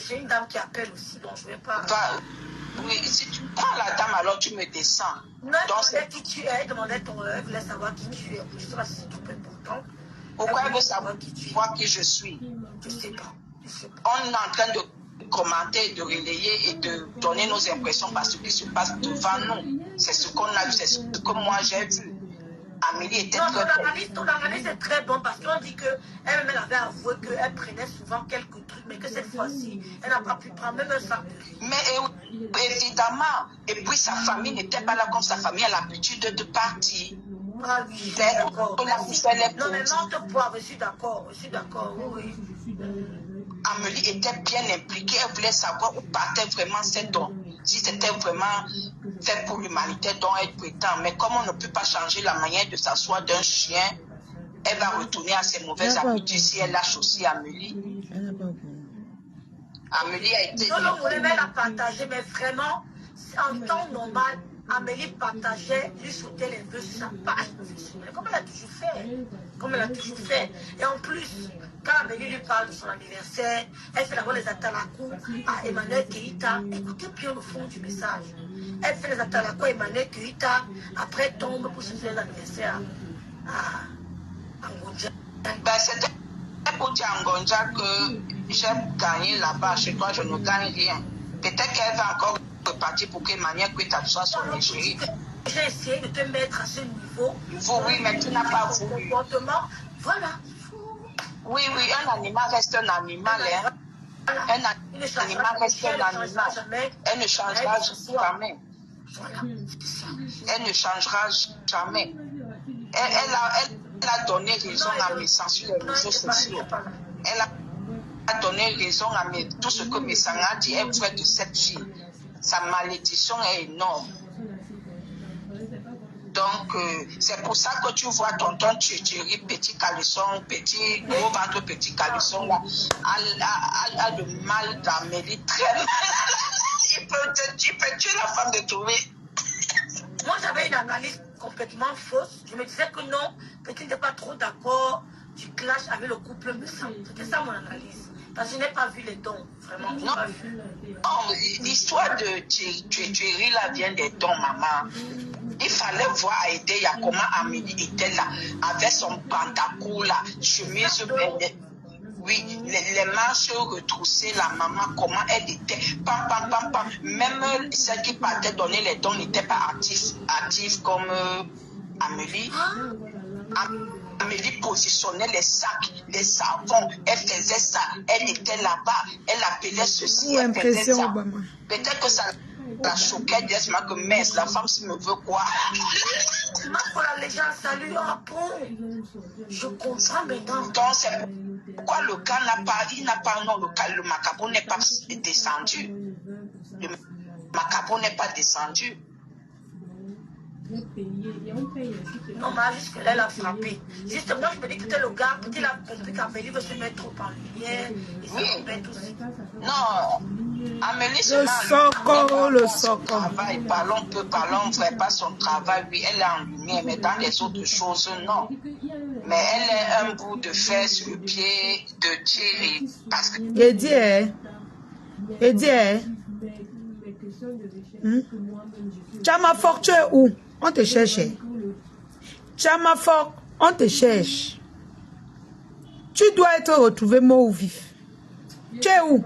J'ai une dame qui appelle aussi, donc je ne vais pas... Oui, si tu prends la dame, alors tu me descends. Non, demandez qui tu es, demandez ton œuvre, laisse savoir qui tu es. Je sais pas si c'est trop important. Pourquoi elle veut savoir qui je suis? Je ne sais pas. On est en train de commenter, de relayer et de donner nos impressions parce que ce qui se passe devant nous. C'est ce qu'on a vu, c'est ce que moi j'ai vu. Amélie était non, très ton analyse est très bonne parce qu'on dit qu'elle-même avait avoué qu'elle prenait souvent quelques trucs, mais que cette fois-ci, elle n'a pas pu prendre même un sac de riz. Mais évidemment, et puis sa famille n'était pas là comme sa famille a l'habitude de partir. Ah oui, je suis d'accord. Non, mais non, je suis d'accord, oui. Amélie était bien impliquée, elle voulait savoir où partait vraiment ces dons. Si c'était vraiment fait pour l'humanité dont elle prétend. Mais comme on ne peut pas changer la manière de s'asseoir d'un chien, elle va retourner à ses mauvaises habitudes si elle lâche aussi Amélie. Amélie a été... Non, elle a partagé, mais vraiment, en temps normal, Amélie partageait, lui sautait les vœux sur sa page professionnelle, comme elle a toujours fait. Et en plus, quand Amélie lui parle de son anniversaire, elle fait d'abord les atalakou à Emmanuel Keïta. Écoutez bien le fond du message. Elle fait les atalakou à Emmanuel Keïta, après elle tombe pour se faire l'anniversaire à Ngonja. Ben, c'était pour dire à Ngonja que j'ai gagné là-bas, chez toi je ne gagne rien. Peut-être qu'elle va encore repartir pour qu'Emmanuel Keïta soit son égérie. J'ai essayé de te mettre à ce niveau. Oui, mais tu n'as pas voulu. Comportement, voilà. Oui, un animal reste un animal. Hein. Un animal reste un animal. Elle ne changera jamais. Elle ne changera jamais. Elle a donné raison à mes sens sur les réseaux sociaux. Elle a donné raison à tout ce que mes sangs a dit. Elle voit de cette fille. Sa malédiction est énorme. Donc, c'est pour ça que tu vois tonton Tchitchiri, petit caleçon, petit gros ventre, petit caleçon, là, a le mal d'Amélie, très mal. Il peut tuer la femme de trouver. Moi, j'avais une analyse complètement fausse. Je me disais que non, que tu n'étais pas trop d'accord du clash avec le couple Messam. C'était ça mon analyse. Parce que je n'ai pas vu les dons, vraiment. Non, l'histoire de Tchitchiri, là, vient des dons, maman. Il fallait voir Aïdéya comment Amélie était là, avec son pantalon là, chemise, oui, les manches retroussées, la maman, comment elle était, pam. Même celle qui partait donner les dons n'était pas active comme Amélie. Amélie positionnait les sacs, les savons, elle faisait ça, elle était là-bas, elle appelait ceci, elle faisait ça. Peut-être que ça la choquait, dis-moi que mince, la femme s'il me veut quoi. Pour les gens, salut, je comprends maintenant. Donc c'est pourquoi le gars le Macabo n'est pas descendu. Le Macabo n'est pas descendu. Non, mais jusque-là, elle a frappé. Justement, je me dis que c'était le gars, qu'il a compris qu'Amélie veut se mettre trop en lumière. Et ça embête aussi. Non, Amélie le soco. Parlons, ne fait pas son travail. Oui, elle est en lumière, mais dans les autres choses, non. Mais elle est un bout de fer sur le pied de Thierry. Parce que... Tchamafoc, tu es où? On te cherche. Tchamafoc, on te cherche. Tu dois être retrouvé mort ou vif. Tu es où?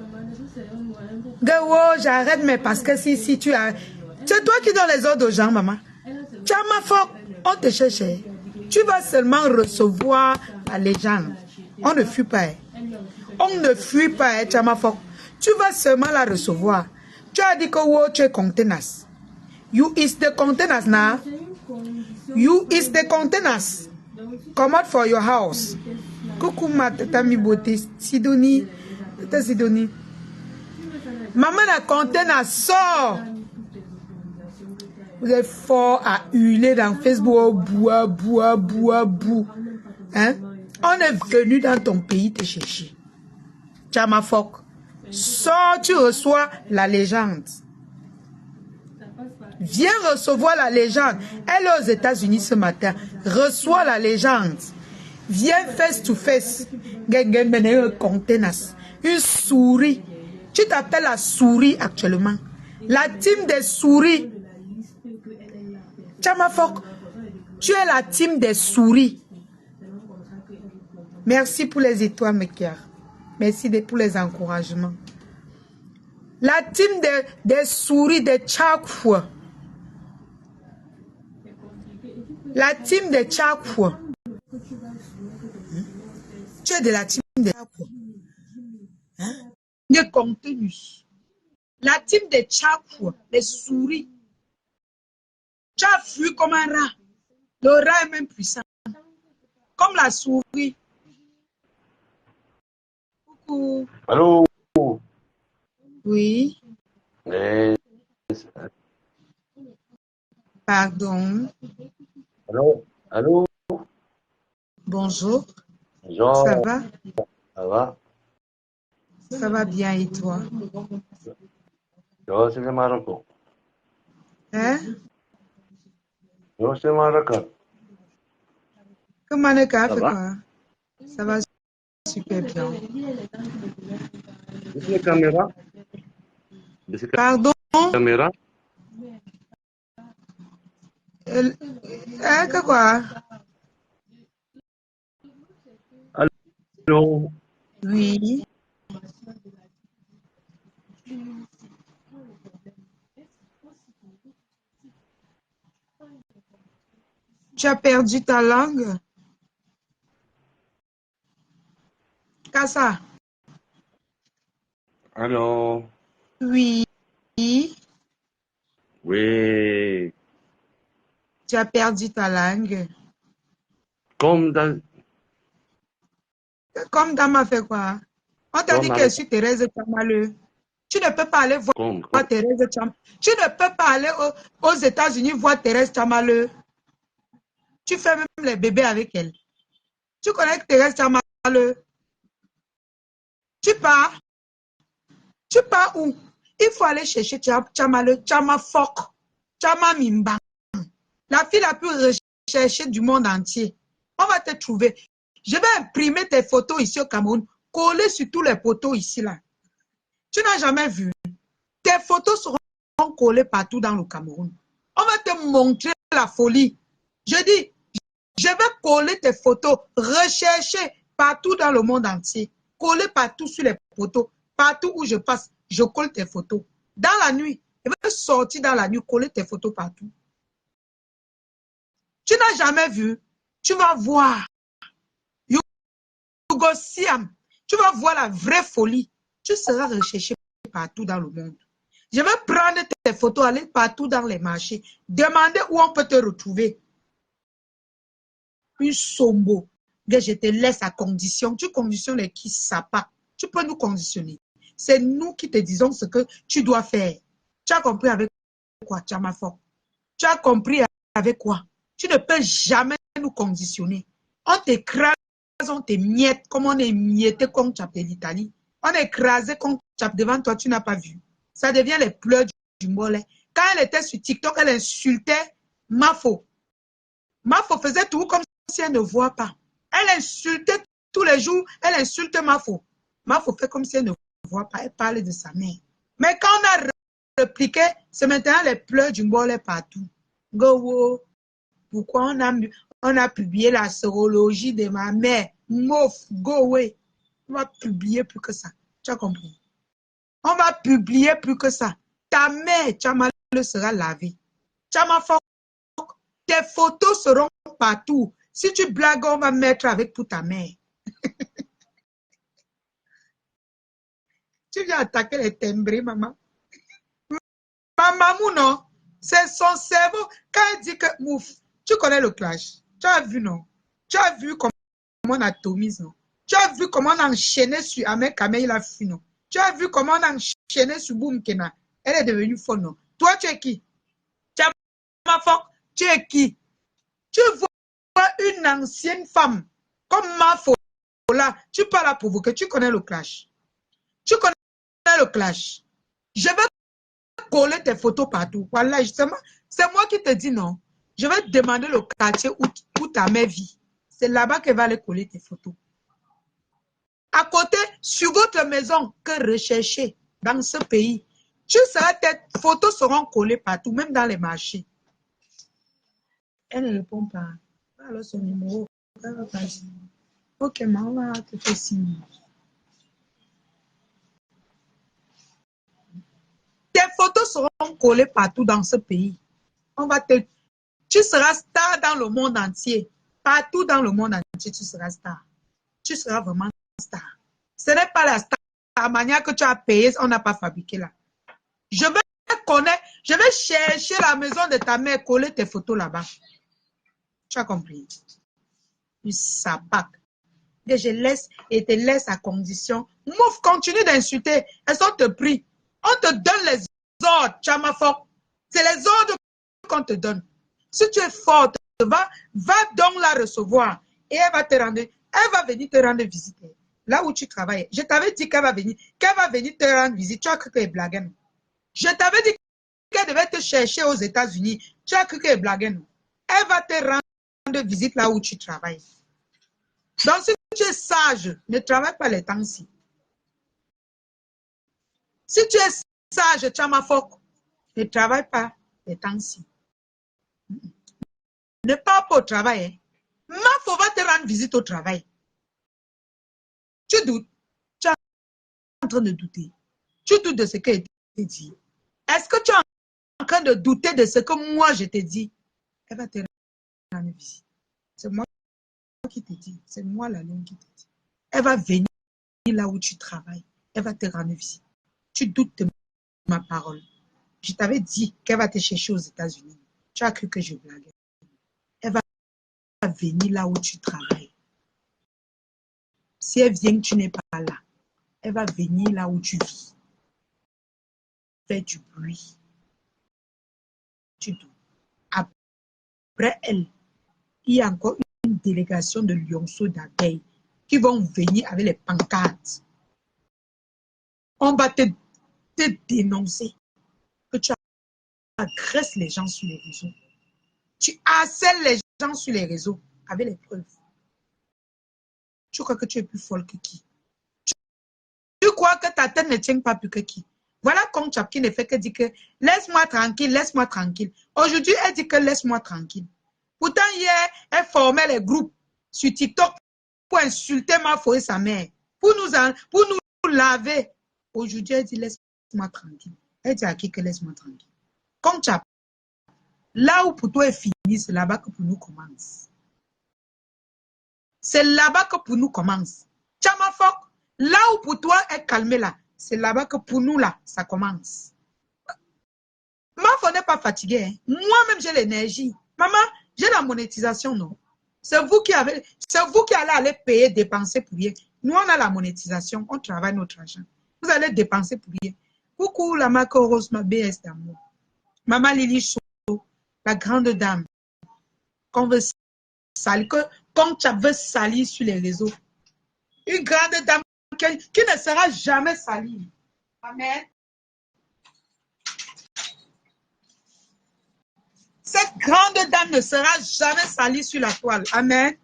Gawo, j'arrête, mais parce que si tu as... C'est toi qui donnes les ordres aux gens, maman. Tchamafoc, on te cherche. Tu vas seulement recevoir la légende. On ne fuit pas. On ne fuit pas, Tchamafoc. Tu vas seulement la recevoir. Tu as dit que tu es contenance. You is the containers now. You is the containers. Come out for your house. Coucou ma tata mi beauté. Sidonie. Tata Sidonie. Maman la container sort. Vous êtes fort à hurler dans Facebook. Bou. Hein? On est venu dans ton pays te chercher. Tchamafoc. Sors, tu reçois la légende. Viens recevoir la légende. Elle est aux États-Unis ce matin. Reçois la légende. Viens face to face. une souris. Tu t'appelles la souris actuellement. La team des souris. Chamafok, tu es la team des souris. Merci pour les étoiles, Mekia. Merci pour les encouragements. La team des souris, des Tchakfou. La team des Tchakfou. Tu es de la team des Tchakfou. Hein? De contenu. La team des Tchakfou, les souris. Tu as fui comme un rat. Le rat est même puissant. Comme la souris. Coucou. Allô? Oui. Eh, Pardon. allô? Allô? Bonjour. Jean, Ça va? ça va? Ça va bien et toi? Yo, c'est le Maroc. Hein? Yo, c'est le Maroc. Comment le cas Ça fait va? quoi? Ça va super bien. C'est la caméra? C'est la Pardon? caméra? Hein, que quoi? Allô? Oui. Tu as perdu ta langue? Kassa? Allô? Oui. Oui. Tu as perdu ta langue. Comme dans... Comme Dama fait quoi? On t'a dit Comme que je avec... suis Thérèse Chamaleux. Tu ne peux pas aller voir Comme... Thérèse Chamaleux. Tu ne peux pas aller aux États-Unis voir Thérèse Chamaleux. Tu fais même les bébés avec elle. Tu connais Thérèse Chamaleux. Tu pars. Tu pars où? Il faut aller chercher Chamaleux, Chamafok, Chamamimba. La fille la plus recherchée du monde entier. On va te trouver. Je vais imprimer tes photos ici au Cameroun, coller sur tous les poteaux ici là. Tu n'as jamais vu. Tes photos seront collées partout dans le Cameroun. On va te montrer la folie. Je dis, je vais coller tes photos, rechercher partout dans le monde entier, coller partout sur les poteaux, partout où je passe, je colle tes photos. Dans la nuit, je vais sortir dans la nuit, coller tes photos partout. Tu n'as jamais vu, tu vas voir. Siam, tu vas voir la vraie folie. Tu seras recherché partout dans le monde. Je vais prendre tes photos, aller partout dans les marchés, demander où on peut te retrouver. Une sombo, je te laisse à condition. Tu conditionnes qui ça pas. Tu peux nous conditionner. C'est nous qui te disons ce que tu dois faire. Tu as compris avec quoi, Chamafok? Tu as compris avec quoi? Tu ne peux jamais nous conditionner. On t'écrase, on te miette, comme on est mietté comme Chap de l'Italie. On est écrasé comme Chap devant toi, tu n'as pas vu. Ça devient les pleurs du mollet. Quand elle était sur TikTok, elle insultait Mafo. Mafo faisait tout comme si elle ne voit pas. Elle insultait tous les jours, elle insulte Mafo. Mafo fait comme si elle ne voit pas, elle parle de sa mère. Mais quand on a répliqué, c'est maintenant les pleurs du mollet partout. Go, pourquoi on a publié la sérologie de ma mère? Mof, go away. On va publier plus que ça. Tu as compris? On va publier plus que ça. Ta mère, Chamale, sera lavée. Chamafok, tes photos seront partout. Si tu blagues, on va mettre avec pour ta mère. Tu viens attaquer les timbrés, maman. Maman, non? C'est son cerveau. Quand elle dit que, mouf, tu connais le clash. Tu as vu, non? Tu as vu comment on atomise, non? Tu as vu comment on a enchaîné sur Ahmed Kamel, il a fui, non? Tu as vu comment on a enchaîné sur Boum Kena. Elle est devenue folle, non? Toi, tu es qui? Tu es qui? Tu vois une ancienne femme comme Mafo là, tu peux la provoquer. Tu connais le clash. Tu connais le clash. Je vais coller tes photos partout. Voilà, justement, c'est moi qui te dis non. Je vais demander le quartier où ta mère vit. C'est là-bas qu'elle va aller coller tes photos. À côté, sur votre maison que rechercher dans ce pays. Tes photos seront collées partout, même dans les marchés. Elle ne répond pas. Alors son numéro, elle va passer. Ok, maman, tu fais signe. Tes photos seront collées partout dans ce pays. Tu seras star dans le monde entier. Partout dans le monde entier, tu seras star. Tu seras vraiment star. Ce n'est pas la star, la manière que tu as payé, on n'a pas fabriqué là. Je vais connaître, je vais chercher la maison de ta mère, coller tes photos là-bas. Tu as compris? Tu sabac. Et je laisse et te laisse à condition. Mouf, continue d'insulter. Elles sont te pris. On te donne les ordres, Chamafok. C'est les ordres qu'on te donne. Si tu es forte, va donc la recevoir. Et elle va venir te rendre visite. Là où tu travailles. Je t'avais dit qu'elle va venir te rendre visite. Tu as cru qu'elle est blague. Je t'avais dit qu'elle devait te chercher aux États-Unis. Tu as cru qu'elle est blague. Elle va te rendre visite là où tu travailles. Donc, si tu es sage, ne travaille pas les temps-ci. Si tu es sage, Chamafok, ne travaille pas les temps-ci. Ne pars pas au travail. Mafo va te rendre visite au travail. Tu doutes. Tu es en train de douter. Tu doutes de ce que je t'ai dit. Est-ce que tu es en train de douter de ce que moi je t'ai dit? Elle va te rendre visite. C'est moi qui te dis. C'est moi la langue qui te dit. Elle va venir là où tu travailles. Elle va te rendre visite. Tu doutes de ma parole. Je t'avais dit qu'elle va te chercher aux États-Unis. Tu as cru que je blaguais. Elle va venir là où tu travailles. Si elle vient, tu n'es pas là. Elle va venir là où tu vis. Fais du bruit. Tu doutes. Après elle, il y a encore une délégation de lionceaux d'abeilles qui vont venir avec les pancartes. On va te dénoncer que tu agresses les gens sur les réseaux. Tu harcèles les gens sur les réseaux avec les preuves. Tu crois que tu es plus folle que qui? Tu crois que ta tête ne tient pas plus que qui? Voilà Kongchap qui ne fait que dire que laisse-moi tranquille, laisse-moi tranquille. Aujourd'hui, elle dit que laisse-moi tranquille. Pourtant, hier, elle formait les groupes sur TikTok pour insulter Mafo et sa mère, pour nous laver. Aujourd'hui, elle dit laisse-moi tranquille. Elle dit à qui que laisse-moi tranquille? Kongchap, là où pour toi est fini, c'est là-bas que pour nous commence. C'est là-bas que pour nous commence. Chamafok, là où pour toi est calmé là, c'est là-bas que pour nous là, ça commence. Mafo n'est pas fatigué. Hein? Moi-même, j'ai l'énergie. Maman, j'ai la monétisation, non? C'est vous qui allez aller payer, dépenser pour rien. Nous, on a la monétisation, on travaille notre argent. Vous allez dépenser pour rien. Coucou, la marque Rose, ma BS d'amour. Maman Lily Chou, la grande dame. Qu'on veut salir, comme tu veux salir sur les réseaux. Une grande dame qui ne sera jamais salie. Amen. Cette grande dame ne sera jamais salie sur la toile. Amen.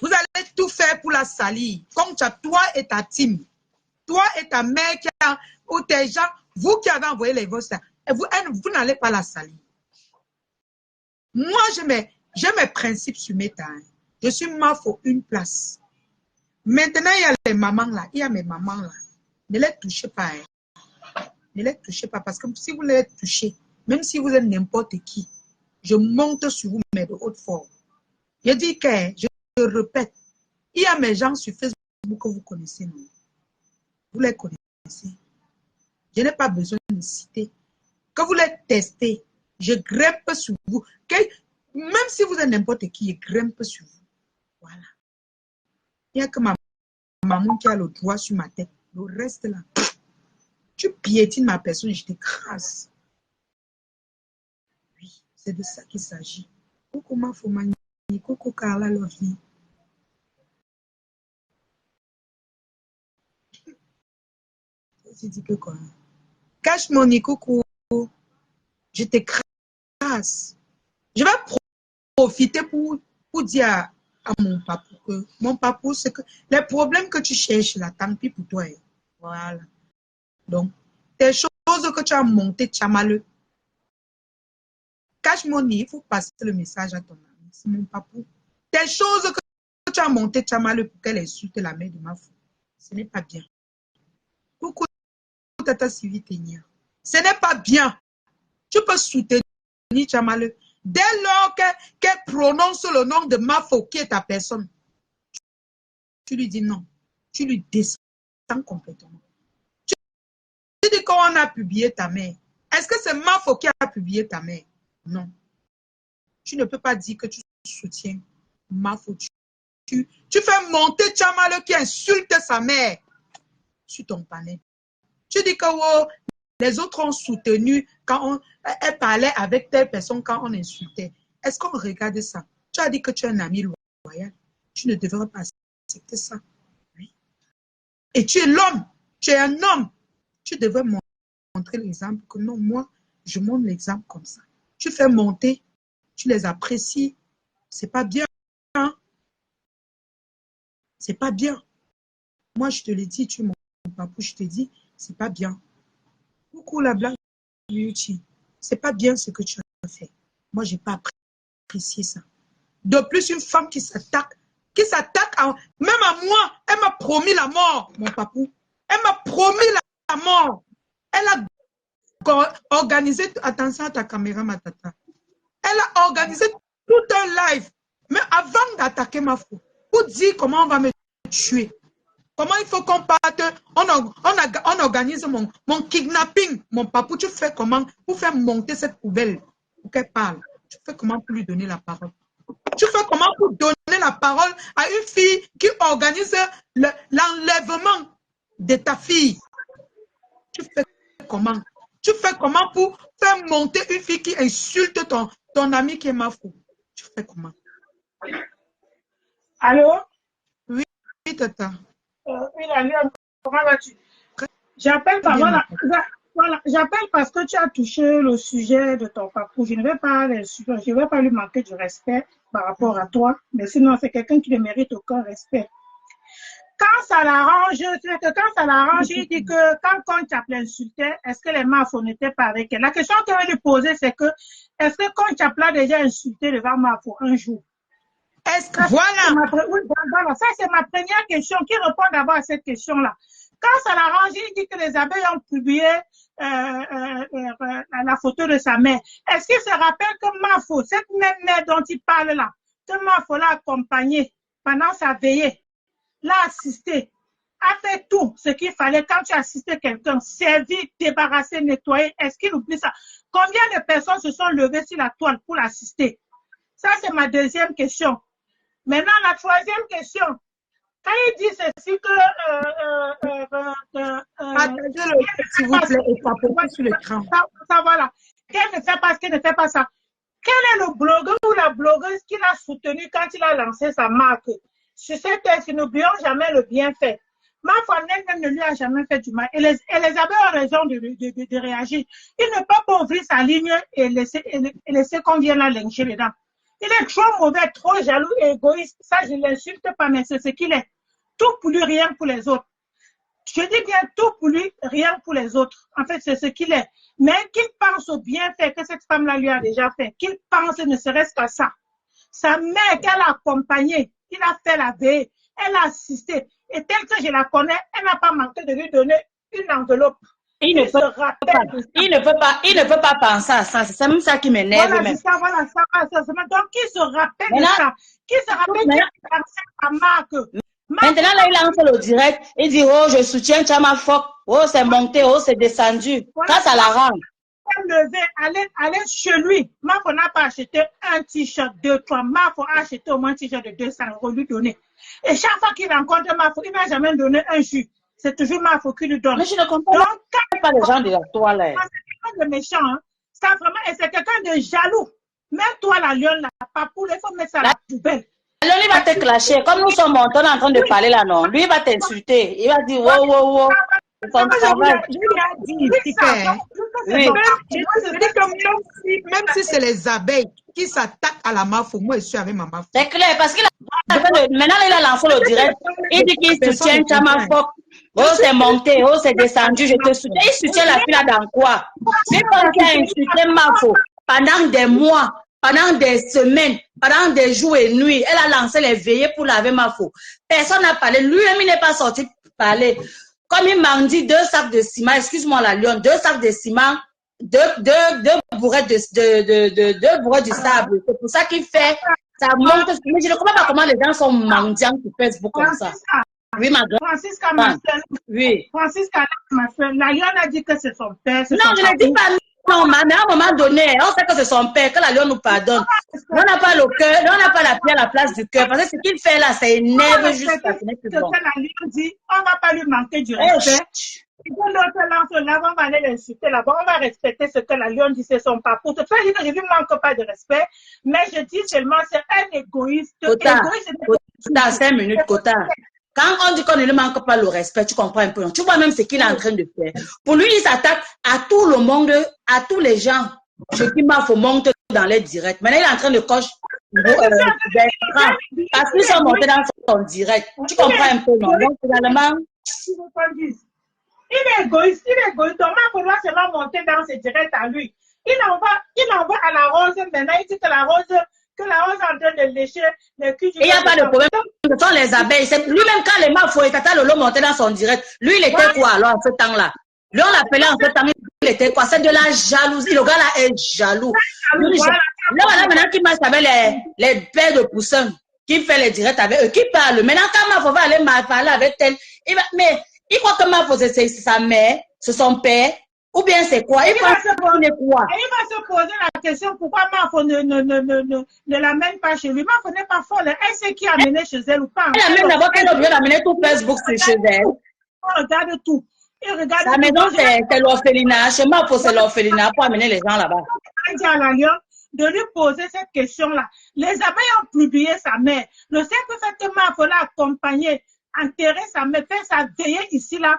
Vous allez tout faire pour la salir. Comme toi et ta team. Toi et ta mère ou tes gens, vous qui avez envoyé les vôtres, vous n'allez pas la salir. Moi, j'ai mes principes sur mes temps. Je suis Mafo une place. Maintenant, il y a les mamans là. Il y a mes mamans là. Ne les touchez pas. Hein. Ne les touchez pas parce que si vous les touchez, même si vous êtes n'importe qui, je monte sur vous, mais de haute forme. Je dis que, je répète, il y a mes gens sur Facebook que vous connaissez, non? Vous les connaissez. Je n'ai pas besoin de citer. Que vous les testez, je grimpe sur vous. Même si vous êtes n'importe qui, je grimpe sur vous. Voilà. Il n'y a que ma maman qui a le doigt sur ma tête. Le reste là, tu piétines ma personne, je t'écrase. Oui, c'est de ça qu'il s'agit. Coucou ma Fomani, coucou Carla Lovely. Tu dis que quoi? Cache mon nez, coucou. Je t'écrase. Je vais profiter pour dire à mon papou que mon papou, c'est que les problèmes que tu cherches là, tant pis pour toi. Voilà. Donc, des choses que tu as montées, tu as malheur. Cache mon nid, il faut passer le message à ton ami. C'est mon papou. Des choses que tu as montées, tu as malheur pour qu'elle insulte la mère de ma fille. Ce n'est pas bien. Pourquoi Tata Sylvie Ténia? Ce n'est pas bien. Tu peux soutenir Tchamaleu. Dès lors qu'elle prononce le nom de Mafo, qui est ta personne, tu lui dis non. Tu lui descends complètement. Tu dis qu'on a publié ta mère. Est-ce que c'est Mafo qui a publié ta mère? Non. Tu ne peux pas dire que tu soutiens Mafo. Tu fais monter Tchamaleu qui insulte sa mère sur ton panel. Tu dis que oh, les autres ont soutenu quand elle parlait avec telle personne quand on insultait. Est-ce qu'on regarde ça? Tu as dit que tu es un ami loyal. Tu ne devrais pas accepter ça. Oui. Et tu es l'homme. Tu es un homme. Tu devrais montrer l'exemple que non, moi, je montre l'exemple comme ça. Tu fais monter, tu les apprécies. C'est pas bien. Hein? C'est pas bien. Moi, je te l'ai dit, tu es mon papou, je te dis, c'est pas bien. Beaucoup la blague, Beauty. C'est pas bien ce que tu as fait. Moi, j'ai pas apprécié ça. De plus, une femme qui s'attaque même à moi, elle m'a promis la mort, mon papou. Elle m'a promis la mort. Elle a organisé, attention à ta caméra, ma tata. Elle a organisé tout un live. Mais avant d'attaquer ma fille, pour dire comment on va me tuer. Comment il faut qu'on parte, on organise mon kidnapping, mon papou, tu fais comment pour faire monter cette poubelle, pour qu'elle parle. Tu fais comment pour lui donner la parole? Tu fais comment pour donner la parole à une fille qui organise l'enlèvement de ta fille? Tu fais comment? Tu fais comment pour faire monter une fille qui insulte ton ami qui est Mafou? Tu fais comment? Allô? Oui, tata. Oui, comment vas-tu? J'appelle j'appelle parce que tu as touché le sujet de ton papou. Je ne vais pas lui manquer du respect par rapport à toi, mais sinon c'est quelqu'un qui ne mérite aucun respect. Quand ça l'arrange, il dit que quand Conchap l'insultait, est-ce que les Mafo n'étaient pas avec elle? La question que je vais lui poser, c'est que est-ce que Conchap l'a déjà insulté devant Mafo un jour? Est-ce que voilà, ça c'est ma première question. Qui répond d'abord à cette question-là? Quand ça l'arrange, il dit que les abeilles ont publié la photo de sa mère. Est-ce qu'il se rappelle que Mafo, cette même mère dont il parle là, que Mafo l'a accompagnée pendant sa veillée, l'a assisté, a fait tout ce qu'il fallait quand tu assistais quelqu'un, servi, débarrassé, nettoyé? Est-ce qu'il oublie ça? Combien de personnes se sont levées sur la toile pour l'assister? Ça c'est ma deuxième question. Maintenant, la troisième question. Quand il dit ceci que... s'il vous plaît, et pas sur l'écran. Ça, voilà. Qu'elle ne fait pas ce qu'elle ne fait pas ça. Quel est le blogueur ou la blogueuse qui l'a soutenu quand il a lancé sa marque? Sur cette texte, n'oublions jamais le bienfait. Ma femme elle ne lui a jamais fait du mal. Et les abeilles ont raison de réagir. Il ne peut pas ouvrir sa ligne et laisser qu'on vienne la lyncher dedans. Il est trop mauvais, trop jaloux et égoïste. Ça, je ne l'insulte pas, mais c'est ce qu'il est. Tout pour lui, rien pour les autres. Je dis bien tout pour lui, rien pour les autres. En fait, c'est ce qu'il est. Mais qu'il pense au bienfait que cette femme-là lui a déjà fait. Qu'il pense ne serait-ce qu'à ça. Sa mère qu'elle a accompagnée, il a fait la veille, elle a assisté. Et tel que je la connais, elle n'a pas manqué de lui donner une enveloppe. Il ne peut pas penser à ça. C'est même ça qui m'énerve. Voilà, c'est ça, voilà, ça. Donc, qui se rappelle de ça? Qui se rappelle qu'il a lancé sa marque? Maintenant, là, il lance le direct. Il dit, oh, je soutiens Chama Fok. Oh, c'est monté, oh, c'est descendu. Voilà. Ça l'arrange. Aller chez lui. Mafo n'a pas acheté un t-shirt de 3. Mafo a acheté au moins un t-shirt de 200 € lui donner. Et chaque fois qu'il rencontre Mafo, il n'a jamais donné un jus. C'est toujours Mafo qui lui donne. Mais je ne comprends pas les gens de la toile. C'est quelqu'un de méchant, hein. Ça vraiment, et c'est quelqu'un de jaloux. Même toi, la lionne, la papoule, il faut mettre ça à la poubelle. Alors, il va te clasher. Comme nous sommes en train de parler là, non. Lui, il va t'insulter. Il va dire, wow. Son travail. Je lui ai dit, même si c'est les abeilles qui s'attaquent à la Mafo, moi, je suis avec ma Mafo. C'est clair, parce qu'il a Maintenant, il a lancé le direct. Il dit qu'il soutient Chama Fock. Oh, c'est monté, oh, c'est descendu, je te soutiens. Il soutient la fille là dans quoi? C'est comme qui a insulté Mafo pendant des mois, pendant des semaines, pendant des jours et nuits. Elle a lancé les veillées pour laver Mafo. Personne n'a parlé. Lui-même, il n'est pas sorti pour parler. Comme il m'a dit 2 sacs de ciment, excuse-moi la lionne, 2 sacs de ciment, 2 bourrettes de du sable. C'est pour ça qu'il fait, ça monte. Mais je ne comprends pas comment les gens sont mendiants sur Facebook comme ça. Oui, ma grande. Francisca m'a fait. Oui. Francisca m'a fait. La lionne a dit que c'est son père. Non, je ne dis pas non, mais à un moment donné, on sait que c'est son père, que la lionne nous pardonne. On n'a pas le cœur, on n'a pas la pierre à la place du cœur. Parce que ce qu'il fait là, ça énerve juste parce que c'est bon. La lionne dit, on ne va pas lui manquer du respect. Et quand l'autre lance là, on va aller l'insulter là-bas, on va respecter ce que la lionne dit, c'est son parcours. Tout ça, je ne lui manque pas de respect, mais je dis seulement, c'est un égoïste. Kota, 5 minutes, Kota. Quand on dit qu'on ne lui manque pas le respect, tu comprends un peu. Tu vois même ce qu'il est en train de faire. Pour lui, il s'attaque à tout le monde, à tous les gens. Ce qui m'a fait monter dans les directs. Maintenant, il est en train de cocher parce qu'ils sont montés dans son direct. Tu comprends un peu, non? Donc, finalement... Il est égoïste, Donc, pour moi, c'est va monter dans ses directs à lui. Il envoie à la rose, maintenant, il dit que la rose est en train de lécher le cul du... Il n'y a pas de problème. Ce sont les abeilles. Lui-même, quand les Mafo et Tata Lolo montaient dans son direct, lui, il était quoi alors en ce temps-là? Lui, on l'appelait en ce temps, il était quoi? C'est de la jalousie. Le gars là est jaloux. Là, voilà, maintenant qu'il marche avec les pères de poussins, qui fait les directs avec eux, qui parle. Maintenant, quand Mafo va aller parler avec elle, mais il croit que Mafo, c'est sa mère, c'est son père. Ou bien c'est quoi? Il va se poser la question pourquoi Mafo ne l'amène pas chez lui. Mafo n'est pas folle. Elle sait qui a amené chez elle ou pas. Elle amène d'abord qu'elle doit amener tout Facebook chez elle. On regarde tout. Sa maison, c'est l'orphelinat. Chez Mafo, c'est l'orphelinat pour amener les gens là-bas. On dit à la lionne de lui poser cette question-là. Les abeilles ont publié sa mère. Le simple fait que Mafo l'a accompagné, enterrer sa mère, faire sa veillée ici là.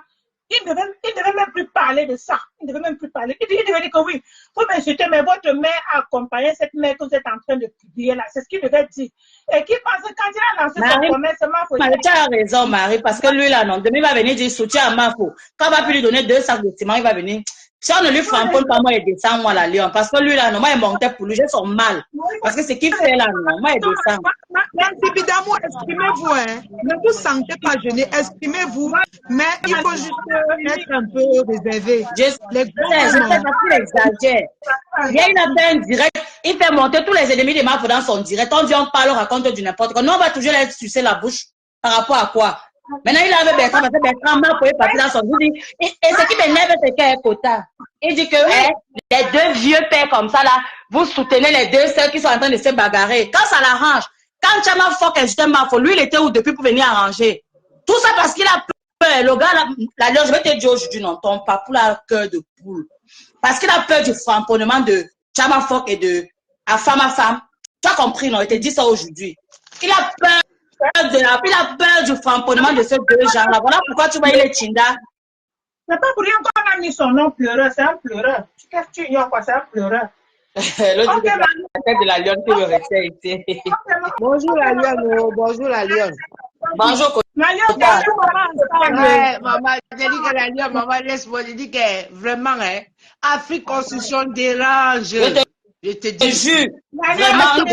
Il ne devait même plus parler de ça. Il devait dire que oui, vous m'insultez, mais votre mère a accompagné cette mère que vous êtes en train de publier là. C'est ce qu'il devait dire. Et qui pense que quand il a lancé son commerce, Mafo... Tu as raison, Marie, parce que lui là, non, demain il va venir dire soutien à Mafo. Quand on va plus lui donner 2 sacs de ciment, il va venir. Si on ne lui framponne pas, moi, il descend, moi, la lion. Parce que lui, là, non, moi, il montait pour lui. J'ai son mal. Parce que ce qu'il fait, là, non, moi, il descend. Évidemment, exprimez-vous, hein. Ne vous sentez pas gêné. Exprimez-vous. Mais il faut juste être un peu réservé. Je sais parce qu'il exagère. Il a fait un direct. Il fait monter tous les ennemis de Mafo dans son direct. On dit, on parle, on raconte du n'importe quoi. Nous, on va toujours les sucer la bouche. Par rapport à quoi? Maintenant, il avait Bertrand, parce que Bertrand m'a pouvait partir dans son dit. Et ce qui m'énerve, c'est qu'il y a un quota. Il dit que les 2 vieux pères comme ça, là, vous soutenez les 2 sœurs qui sont en train de se bagarrer. Quand ça l'arrange, quand Chama Fock insultait Mafo, lui, il était où depuis pour venir arranger? Tout ça parce qu'il a peur. Le gars, là, je vais te dire aujourd'hui, non, ton papou a cœur de poule. Parce qu'il a peur du framponnement de Chama Fock et de à femme. Tu as compris, non? Il te dit ça aujourd'hui. Il a peur. Il a peur du framponnement de ces 2 gens-là. Voilà pourquoi tu vois, il est Chinda. C'est pas pour rien qu'on a mis son nom pleureur. C'est un pleureur. Qu'est-ce que tu ignores quoi? C'est un pleureur. L'autre la tête de la lionne qui le restait ici. Bonjour la lionne. Bonjour la lionne. Bonjour. La lionne, bonjour maman. Ouais, maman, j'ai dit que la lionne, maman, laisse-moi. J'ai dit que vraiment, hein, Afrique Constitution dérange. Je te dis, vraiment,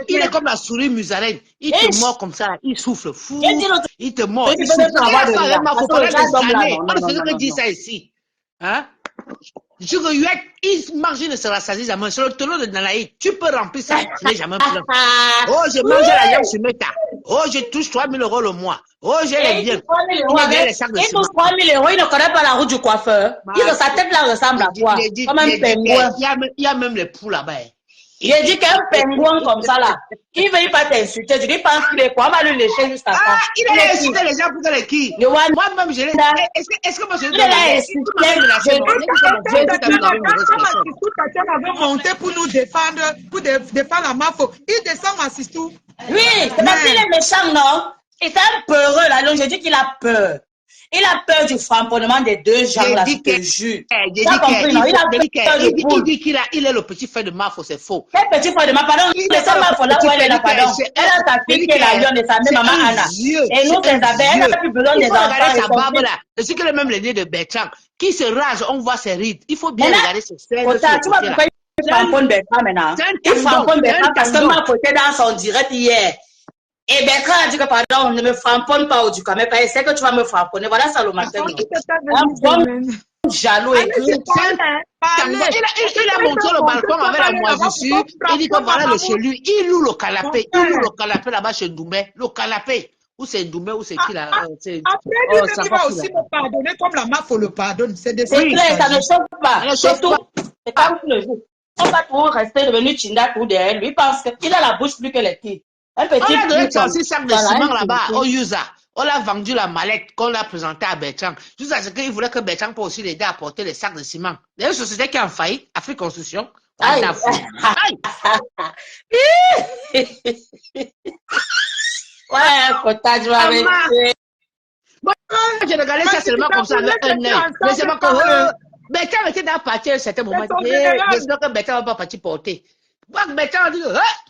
il est comme la souris musaraigne. Il te mord comme ça, il souffle fou. Il te mord. Il souffle. On ne faisait que dire ça ici. Hein? Je regrette, il mange, il ne se rassasie jamais. Sur le tonneau de Nanaï, tu peux remplir ça, tu n'es jamais plein. Oh, je mange la viande sur Meta. Oh, je touche 3 000 € le mois. Oh, j'ai les biens. Il touche 3 000 €, il ne connaît pas la route du coiffeur. Sa tête là ressemble à quoi? Comme un pingouin. Il y a même les poules là-bas. Il a dit qu'un pingouin comme ça là, qui ne veut pas t'insulter, tu lui penses qu'il est quoi? On va lui lécher juste après. Ah, il a insulté les gens pour que qui? Moi-même, je l'ai. Est-ce que moi je l'ai avait monté pour nous défendre, pour défendre la Mafo. Il descend Massistou. Oui, c'est parce qu'il est méchant, non? Et c'est un peureux là, donc je dis qu'il a peur. Il a peur du framponnement des deux gens là, je te jure. Tu as compris, non? Il a peur de poule. Il dit qu'il est le petit frère de Mafo, c'est faux. Quel petit frère de Mafo? Pardon, laissez Mafo là où elle est là, pardon. Elle a sa fille qui est la lionne et sa mère, maman Anna. Et nous, ses abeilles, elle n'a plus besoin des enfants. Sa barbe là. Je sais qu'elle est même l'aînée de Bertrand. Qui se rage, on voit ses rides. Il faut bien regarder ses scènes. Tu vois pourquoi il framponne Bertrand maintenant? Il framponne Bertrand parce que Mafo était dans son direct hier. Et Bertrand a dit que pardon, ne me framponne pas au du mais il sait que tu vas me framponner. Voilà ça le matin. Jaloux et tout. Il a montré le balcon avec la moisissure. Il dit que voilà le chez lui. Il loue le canapé. Il loue le canapé là-bas chez Ndoumé. Le canapé. Où c'est Ndoumé, où c'est qui là? Après, lui, il va aussi me pardonner comme la MAF le pardonne. C'est clair, ça ne chauffe pas. Surtout, c'est comme le jour. On va toujours rester devenu Chinda tout derrière lui parce qu'il a la bouche plus que les pieds. On a donné 36 sacs de ciment là-bas au Yusa. On a vendu la mallette qu'on a présentée à Bertrand. Juste parce qu'il voulait que Bertrand puisse aussi l'aider à porter les sacs de ciment. Il y a une société qui est en faillite, Afrique Construction. Aïe. Ouais, potage, va avec. Moi, j'ai regardé ça seulement comme ça avec un œil. Mais c'est pas que Bertrand était dans la partie à un certain moment. J'espère que Bertrand va pas partir porter. Moi, Bertrand a dit,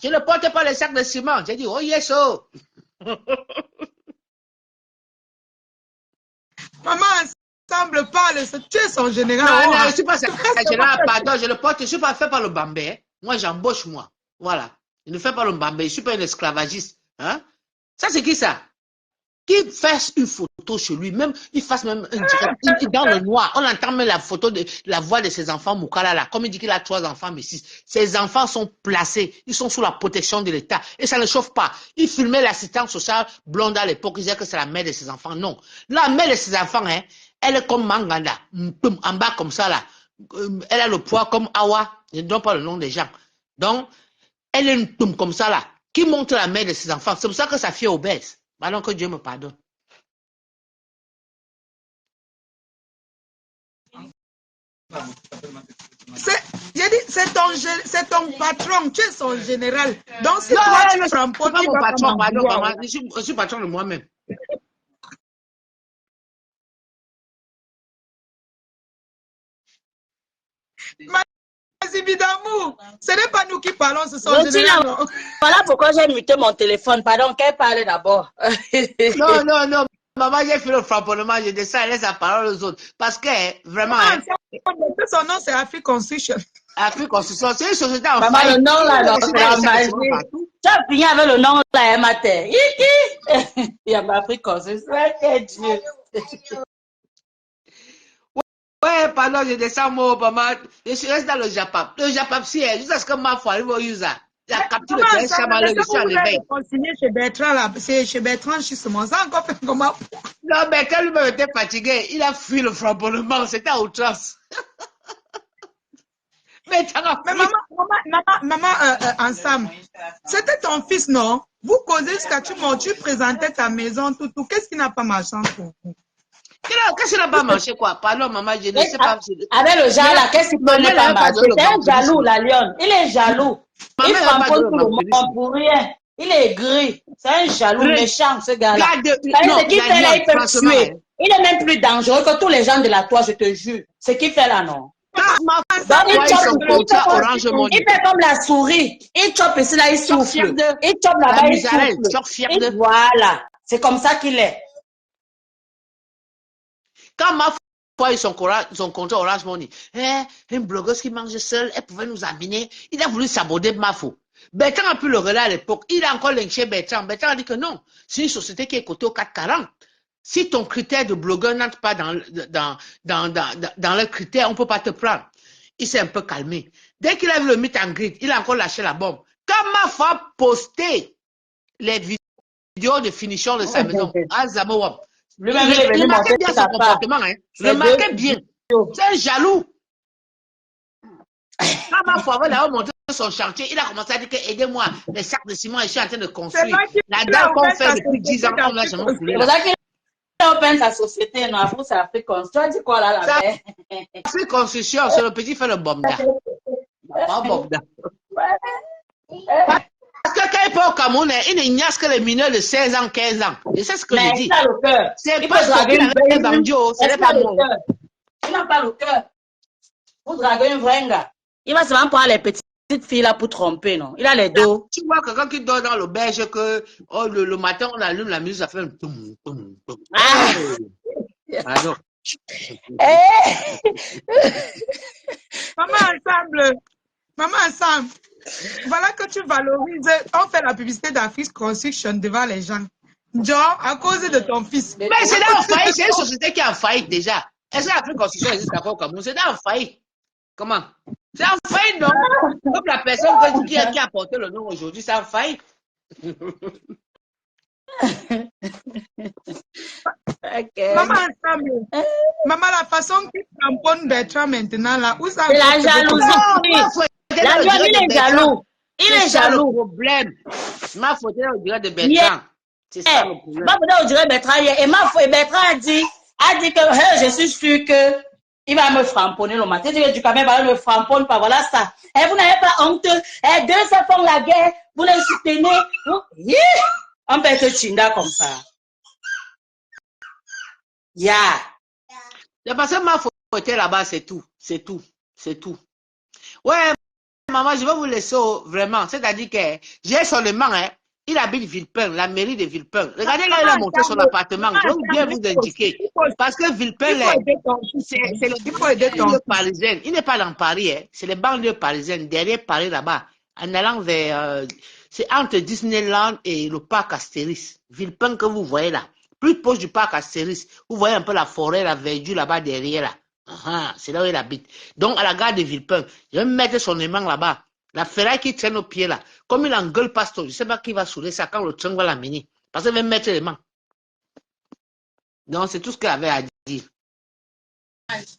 je ne porte pas les sacs de ciment. J'ai dit, oh yes, oh. Maman, semble pas, tu es son général. Non, je ne suis pas son général, pardon, je le porte, je ne suis pas fait par le Bambé. Hein. Moi, j'embauche, moi. Voilà. Je ne fais pas le Bambé, je ne suis pas un esclavagiste. Hein? Ça, c'est qui ça? Qu'il fasse une photo chez lui, même, il fasse même un direct, dans le noir. On entend même la photo de la voix de ses enfants, Moukala, là. Comme il dit qu'il a 3 enfants, mais 6. Ses enfants sont placés, ils sont sous la protection de l'État. Et ça ne chauffe pas. Il filmait l'assistante sociale blonde à l'époque, il disait que c'est la mère de ses enfants. Non. La mère de ses enfants, hein, elle est comme Manganda, en bas comme ça, là. Elle a le poids comme Awa, je ne donne pas le nom des gens. Donc, elle est une toum comme ça, là, qui montre la mère de ses enfants. C'est pour ça que sa fille est obèse. Alors que Dieu me pardonne. C'est ton patron, tu es son général. Donc si toi tu ne prends pas mon patron, pardon, maman, je suis patron de moi-même. Évidemment, ce n'est pas nous qui parlons, ce sont général. Voilà pourquoi j'ai muté mon téléphone. Pardon, qu'elle parle d'abord. Non. Maman, j'ai fait le framponnement, je descends, elle laisse la parole aux autres. Parce que, vraiment... Son nom, c'est Afrique Construction. Afrique Construction, c'est une société en maman, le nom là, c'est la magie. Tu as fini avec le nom là, matin. Il y a Afrique Construction, quel Dieu. Ouais, pardon, je descends, moi, maman. Je reste dans le Japap. Le Japap, c'est juste parce que ma foi arrive au Yusa. Il a capté le prince Chamalé, je suis en éveil. Chez Bertrand, là, c'est chez Bertrand, justement. Ça encore fait comment? Non, Bertrand lui-même était fatigué. Il a fui le framponnement. C'était à outrance. Mais maman, ensemble, c'était ton fils, non? Vous causez ce que tu présentais ta maison, tout. Qu'est-ce qui n'a pas marché pour vous? Qu'est-ce qui n'a pas marché, quoi? Pardon, maman, je ne sais pas. Avec le genre là, qu'est-ce qui n'a pas marché? C'est un jaloux, la lionne. Il est jaloux. Il framponne tout le monde pour rien. Il est gris. C'est un jaloux méchant, ce gars-là. Ce qu'il fait là, il peut tuer. Il est même plus dangereux que tous les gens de la toile, je te jure. Ce qu'il fait là, non. Il fait comme la souris. Il chope ici, là, il souffle. Il chope là-bas, il souffle. Voilà. C'est comme ça qu'il est. Quand ma foi son contrat Orange Money, une blogueuse qui mange seule, elle pouvait nous amener. Il a voulu saboter Mafo. Bertrand a pu le relais à l'époque. Il a encore lynché Bertrand. Bertrand a dit que non. C'est une société qui est cotée au 440. Si ton critère de blogueur n'entre pas dans le critère, on ne peut pas te prendre. Il s'est un peu calmé. Dès qu'il a vu le meet and greet, il a encore lâché la bombe. Quand Mafo a posté les vidéos de finition de sa maison à Zamowam, il marquait bien son comportement, hein. Il marquait bien. C'est un jaloux. Quand ma foi avait monté son chantier, il a commencé à dire que aidez-moi, les sacs de ciment, je suis en train de construire. La dalle qu'on fait depuis 10 ans, on l'a jamais foulé. C'est ça qu'il a ouvert sa société, non, après c'est Afrique Construction. Tu as dit quoi là, la paix? Afrique Construction, c'est le petit fait le bomda. Pas bomda. Parce que quand il part au Cameroun, il ne niasse que les mineurs de 16 ans, 15 ans. Et c'est ce que je dis. Mais il a le cœur. C'est pas ce qu'il a un bandio, ce n'est pas moi. Il n'a pas le cœur. Vous draguez un vrai gars. Il va seulement prendre les petites filles là pour tromper, non? Il a les dos. Tu vois quelqu'un qui dort dans l'auberge que oh, le matin, on allume la musique, ça fait un toum, toum, toum. Ah non. Maman ensemble. Voilà que tu valorises. On fait la publicité d'Afrique Construction devant les gens. Genre, à cause de ton fils. Mais c'est là en faillite, c'est une société qui est en faillite déjà. Est-ce que l'Afrique Construction existe encore au Cameroun? C'est là en faillite. Comment? C'est en faillite, non? Comme la personne qui a porté le nom aujourd'hui, c'est en faillite. Okay. Maman ensemble. Maman, la façon qu'il tamponne Bertrand maintenant, là, où ça c'est la jalousie. Il est jaloux. Il est jaloux. Le problème. Ma faute est au direct de Bertrand. C'est ça le problème. Ma faute est au direct de Bertrand. Et Bertrand a dit que hey, je suis sûr que il va me framponner le matin. Il dit du Cameroun, il va me framponne pas. Voilà ça. Et vous n'avez pas honte. Et deux se font la guerre. Vous les soutenez. On peut être chinda comme ça. Yeah. C'est parce que ma faute est là-bas, c'est tout. C'est tout. C'est tout. Ouais, maman, je vais vous laisser vraiment. C'est-à-dire que j'ai son nom, hein. Il habite Villepin, la mairie de Villepin. Regardez là, il a monté son appartement. Je vais bien vous indiquer. Parce que Villepin, c'est le banlieue parisienne. Il n'est pas dans Paris, hein. C'est les banlieues parisiennes, derrière Paris là-bas. En allant vers... c'est entre Disneyland et le parc Astérix. Villepin que vous voyez là. Plus proche du parc Astérix. Vous voyez un peu la forêt, la verdure là-bas derrière là. C'est là où il habite. Donc, à la gare de Villepin, je vais mettre son aimant là-bas. La ferraille qui traîne au pied là. Comme il engueule Pastor, je ne sais pas qui va saouler ça quand le train va l'amener. Parce qu'il va mettre l'aimant. Donc, c'est tout ce qu'il avait à dire.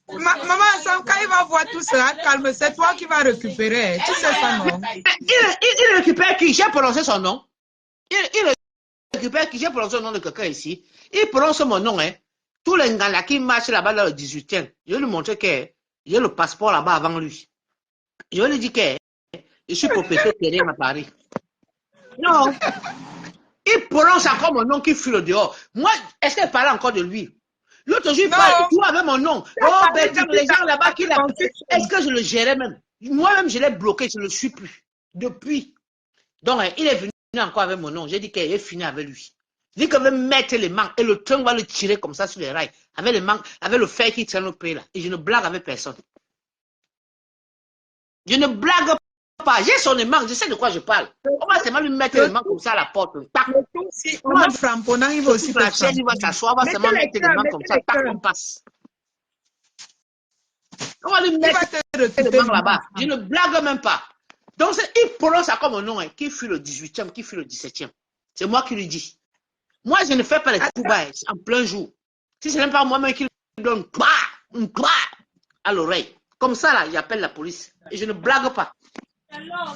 Maman, quand il va voir tout cela, calme, c'est toi qui vas récupérer. Tu sais ça, non? Il récupère qui? J'ai prononcé son nom. Il récupère qui? J'ai prononcé le nom de quelqu'un ici. Il prononce mon nom, hein. Tous les gars là qui marchent là-bas dans le 18e, je vais lui montrer que j'ai le passeport là-bas avant lui. Je vais lui dire que je suis propriétaire terrien à Paris. Non. Il prononce encore mon nom qui fuit le dehors. Moi, est-ce qu'il parle encore de lui? L'autre jour, il parle tout avec mon nom. Oh, Bertrand, les gens là-bas qui l'ont. Est-ce que je le gérais même? Moi-même, je l'ai bloqué, je ne le suis plus. Depuis. Donc, il est venu encore avec mon nom. J'ai dit qu'il est fini avec lui. Il dit qu'il va mettre les manques et le train va le tirer comme ça sur les rails. Avec les manques, avec le fer qui traîne au pays là. Et je ne blague avec personne. Je ne blague pas. J'ai son aimant, je sais de quoi je parle. On va seulement lui mettre les mains comme ça à la porte. Tac. On va framponnant, il va aussi la chaîne, il va s'asseoir, on va seulement mettre les mains comme ça. Tac, on passe. On va lui mettre les mains là-bas. Je ne blague même pas. Donc, il prononce ça comme un nom, hein, qui fut le 18e, qui fut le 17e. C'est moi qui lui dis. Moi, je ne fais pas les coups bas en plein jour. Si ce n'est pas moi-même qui lui donne un à l'oreille. Comme ça, là, j'appelle la police. Et je ne blague pas.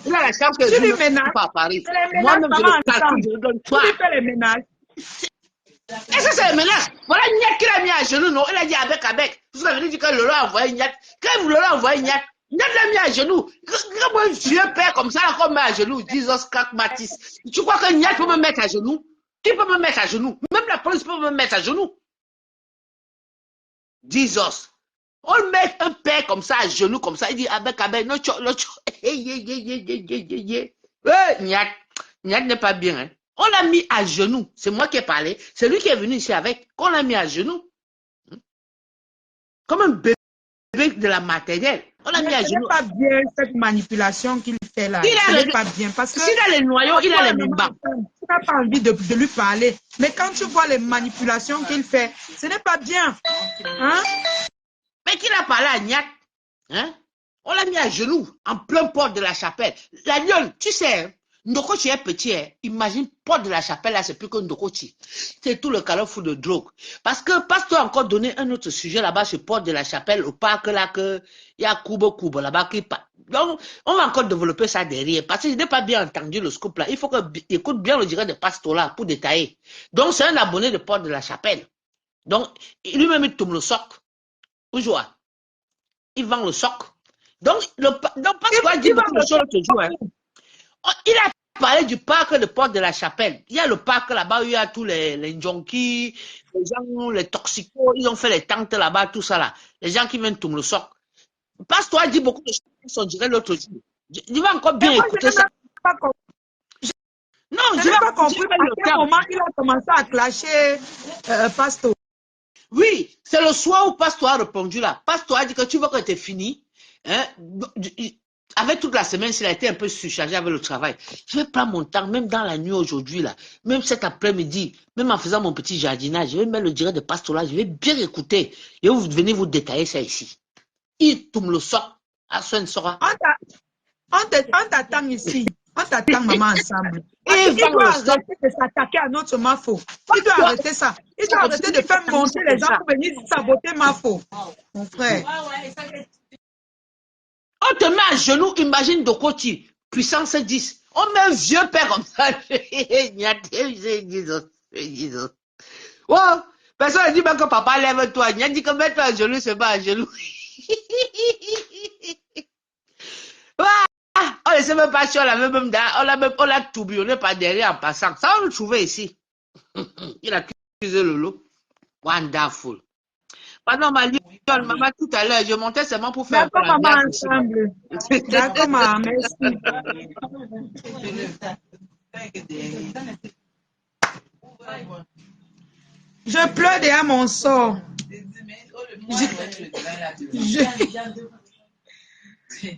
Il a la chance que je ne suis pas à Paris. Moi-même, je le calcule, je ne donne pas. Tu fais les ménages. Est-ce que c'est les ménages? Voilà Niat qu'il a mis à genoux, non? Il a dit avec. Vous avez dit que Lolo a envoyé Niat. Quand Lolo a envoyé Niat, Niat l'a mis à genoux. Comment un vieux père comme ça, là, qu'on met à genoux, Jesus Kak Matisse. Tu crois que Niat peut me mettre à genoux? Qui peut me mettre à genoux? Même la police peut me mettre à genoux. Jesus. On met un père comme ça à genoux, comme ça, il dit avec, non, Niat n'est pas bien, hein. On l'a mis à genoux. C'est moi qui ai parlé. C'est lui qui est venu ici avec. On l'a mis à genoux. Comme un bébé de la maternelle. On l'a mis à genoux. Ce n'est pas bien cette manipulation qu'il fait là. Ce n'est pas bien. Parce que s'il a les noyaux, il a les membres. Tu n'as pas envie de lui parler. Mais quand tu vois les manipulations qu'il fait, ce n'est pas bien. Hein? Mais qu'il a parlé à Niat. Hein? On l'a mis à genoux, en plein porte de la chapelle. La lionne, tu sais, Ndokochi est petit, hein. Imagine, porte de la chapelle, là, c'est plus que Ndokochi. C'est tout le carrefour de drogue. Parce que, pasteur a encore donné un autre sujet là-bas, sur porte de la chapelle, au parc là, que il y a Kubo là-bas qui parle. Donc, on va encore développer ça derrière. Parce que je n'ai pas bien entendu le scoop là. Il faut que écoute bien le direct de pasteur là, pour détailler. Donc, c'est un abonné de porte de la chapelle. Donc, lui-même, il tombe le soc. Toujours. Il vend le soc. Donc, pasteur a dit beaucoup de choses l'autre jour, hein. Il a parlé du parc de Porte de la Chapelle. Il y a le parc là-bas où il y a tous les junkies, les gens, les toxicos, ils ont fait les tentes là-bas, tout ça là. Les gens qui viennent tout le soc. Pasteur a dit beaucoup de choses, on dirait l'autre jour. Je vais encore bien écouter ça. Non, je vais pas compris à quel moment il a commencé à clasher Pasteur. Oui, c'est le soir où Pasteur a répondu là. Pasteur a dit que tu vois que tu es fini. Hein? Avec toute la semaine, s'il a été un peu surchargé avec le travail. Je vais prendre mon temps, même dans la nuit aujourd'hui, là, même cet après-midi, même en faisant mon petit jardinage, je vais mettre le direct de Pasteur là, je vais bien écouter. Et vous venez vous détailler ça ici. Il tombe le sort. À ce soir. On t'attend ici. On t'attend, maman, ensemble. Il doit arrêter de s'attaquer à notre Mafo. Il doit arrêter ça. Il doit arrêter de faire monter les gens pour venir saboter Mafo. Mon frère. On te met à genoux, imagine Dokoti, puissance 10. On met un vieux père comme ça. Oh, personne ne dit même que papa lève-toi. Il a dit que mets-toi à genoux, c'est pas à genoux. On ne sait même pas si on l'avait même on l'a tourbillonné par derrière en passant. Ça, on le trouvait ici. Il a accusé le lot. Wonderful. Pardon, maman, tout à l'heure, je montais seulement pour faire. D'accord, maman, ensemble. D'accord, maman, merci. Je pleure derrière mon sort.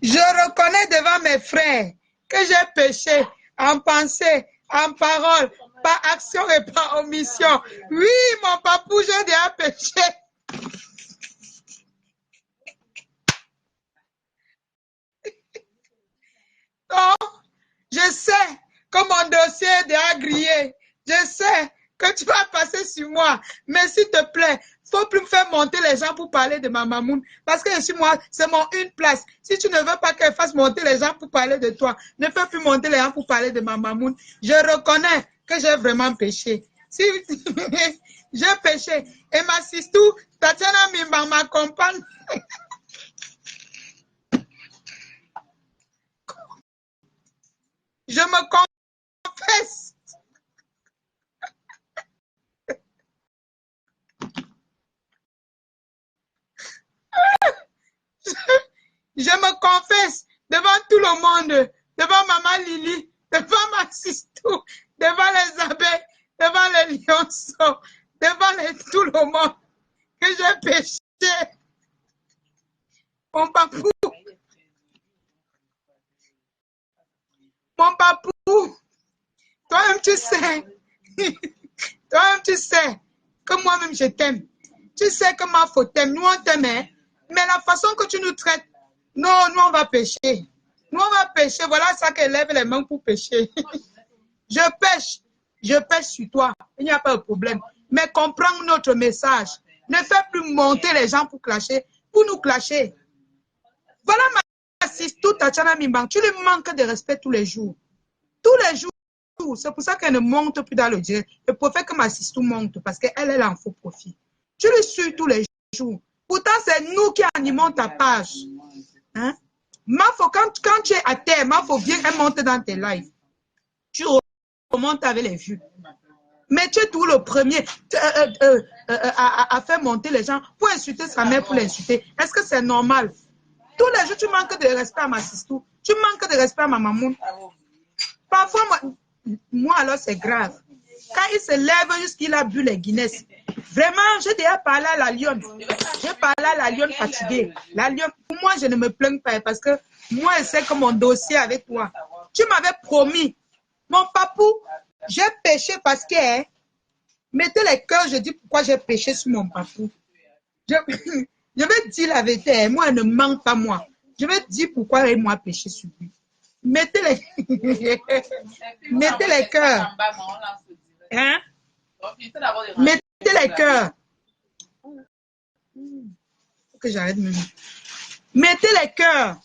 Je reconnais devant mes frères que j'ai péché en pensée, en parole, par action et par omission. Oui, mon papou, j'ai déjà péché. Donc, je sais que mon dossier est déjà grillé. Je sais que tu vas passer sur moi. Mais s'il te plaît, faut plus me faire monter les gens pour parler de ma mamoune. Parce que je suis moi, c'est mon une place. Si tu ne veux pas qu'elle fasse monter les gens pour parler de toi, ne fais plus monter les gens pour parler de ma mamoune. Je reconnais que j'ai vraiment péché. Si j'ai péché. Et ma sistou, Tatiana Mimba m'accompagne. Je me confesse. Je me confesse devant tout le monde, devant maman Lily, devant ma sistou, devant les abeilles, devant les lionceaux, devant tout le monde, que j'ai péché. Mon papou, toi-même tu sais, toi-même tu sais que moi-même je t'aime. Tu sais que ma faute t'aime, nous on t'aime, hein? Mais la façon que tu nous traites, non, nous on va pécher. Nous on va pécher, voilà ça qu'elle lève les mains pour pécher. Je pêche sur toi, il n'y a pas de problème. Mais comprends notre message. Ne fais plus monter les gens pour nous clasher. Voilà ma sistou Tatiana Mimbang, tu lui manques de respect tous les jours. Tous les jours. C'est pour ça qu'elle ne monte plus dans le direct. Je préfère que ma sistou monte parce qu'elle en faux profit. Tu le suis tous les jours. Pourtant, c'est nous qui animons ta page. Hein? Mafo, quand tu es à terre, Mafo vient et monte dans tes lives. Tu remontes avec les vues. Mais tu es tout le premier à faire monter les gens pour insulter sa mère, pour l'insulter. Est-ce que c'est normal? Tous les jours, tu manques de respect à ma sistou. Tu manques de respect à ma maman. Parfois, moi alors, c'est grave. Quand il se lève jusqu'il a bu les Guinness. Vraiment, j'ai déjà parlé à la lionne. J'ai parlé à la lionne fatiguée. La lionne, pour moi, je ne me plains pas parce que moi, je sais que mon dossier avec toi. Tu m'avais promis. Mon papou, j'ai péché parce que, hein, mettez les cœurs, je dis pourquoi j'ai péché sur mon papou. Je vais dire la vérité, hein, moi, elle ne manque pas moi. Je vais dire pourquoi moi péché sur lui. Mettez les, mettez les cœurs. Hein? Mettez les cœurs. Que j'arrête maintenant. Mettez les cœurs.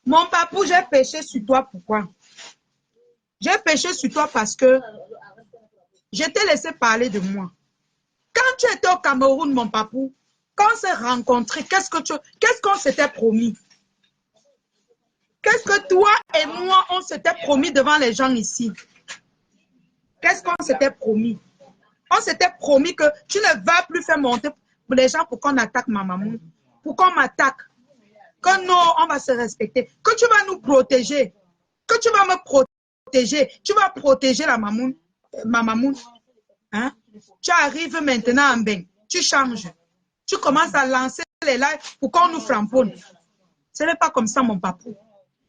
Mon papou, j'ai péché sur toi. Pourquoi? J'ai péché sur toi parce que je t'ai laissé parler de moi. Quand tu étais au Cameroun, mon papou, quand on s'est rencontrés, qu'est-ce qu'on s'était promis? Qu'est-ce que toi et moi, on s'était promis devant les gens ici? Qu'est-ce qu'on s'était promis? On s'était promis que tu ne vas plus faire monter les gens pour qu'on attaque ma maman, pour qu'on m'attaque. Que non, on va se respecter. Que tu vas nous protéger. Que tu vas me protéger. Tu vas protéger la maman. Ma maman. Hein? Tu arrives maintenant en bain. Tu changes. Tu commences à lancer les lives pour qu'on nous framponne. Ce n'est pas comme ça, mon papou.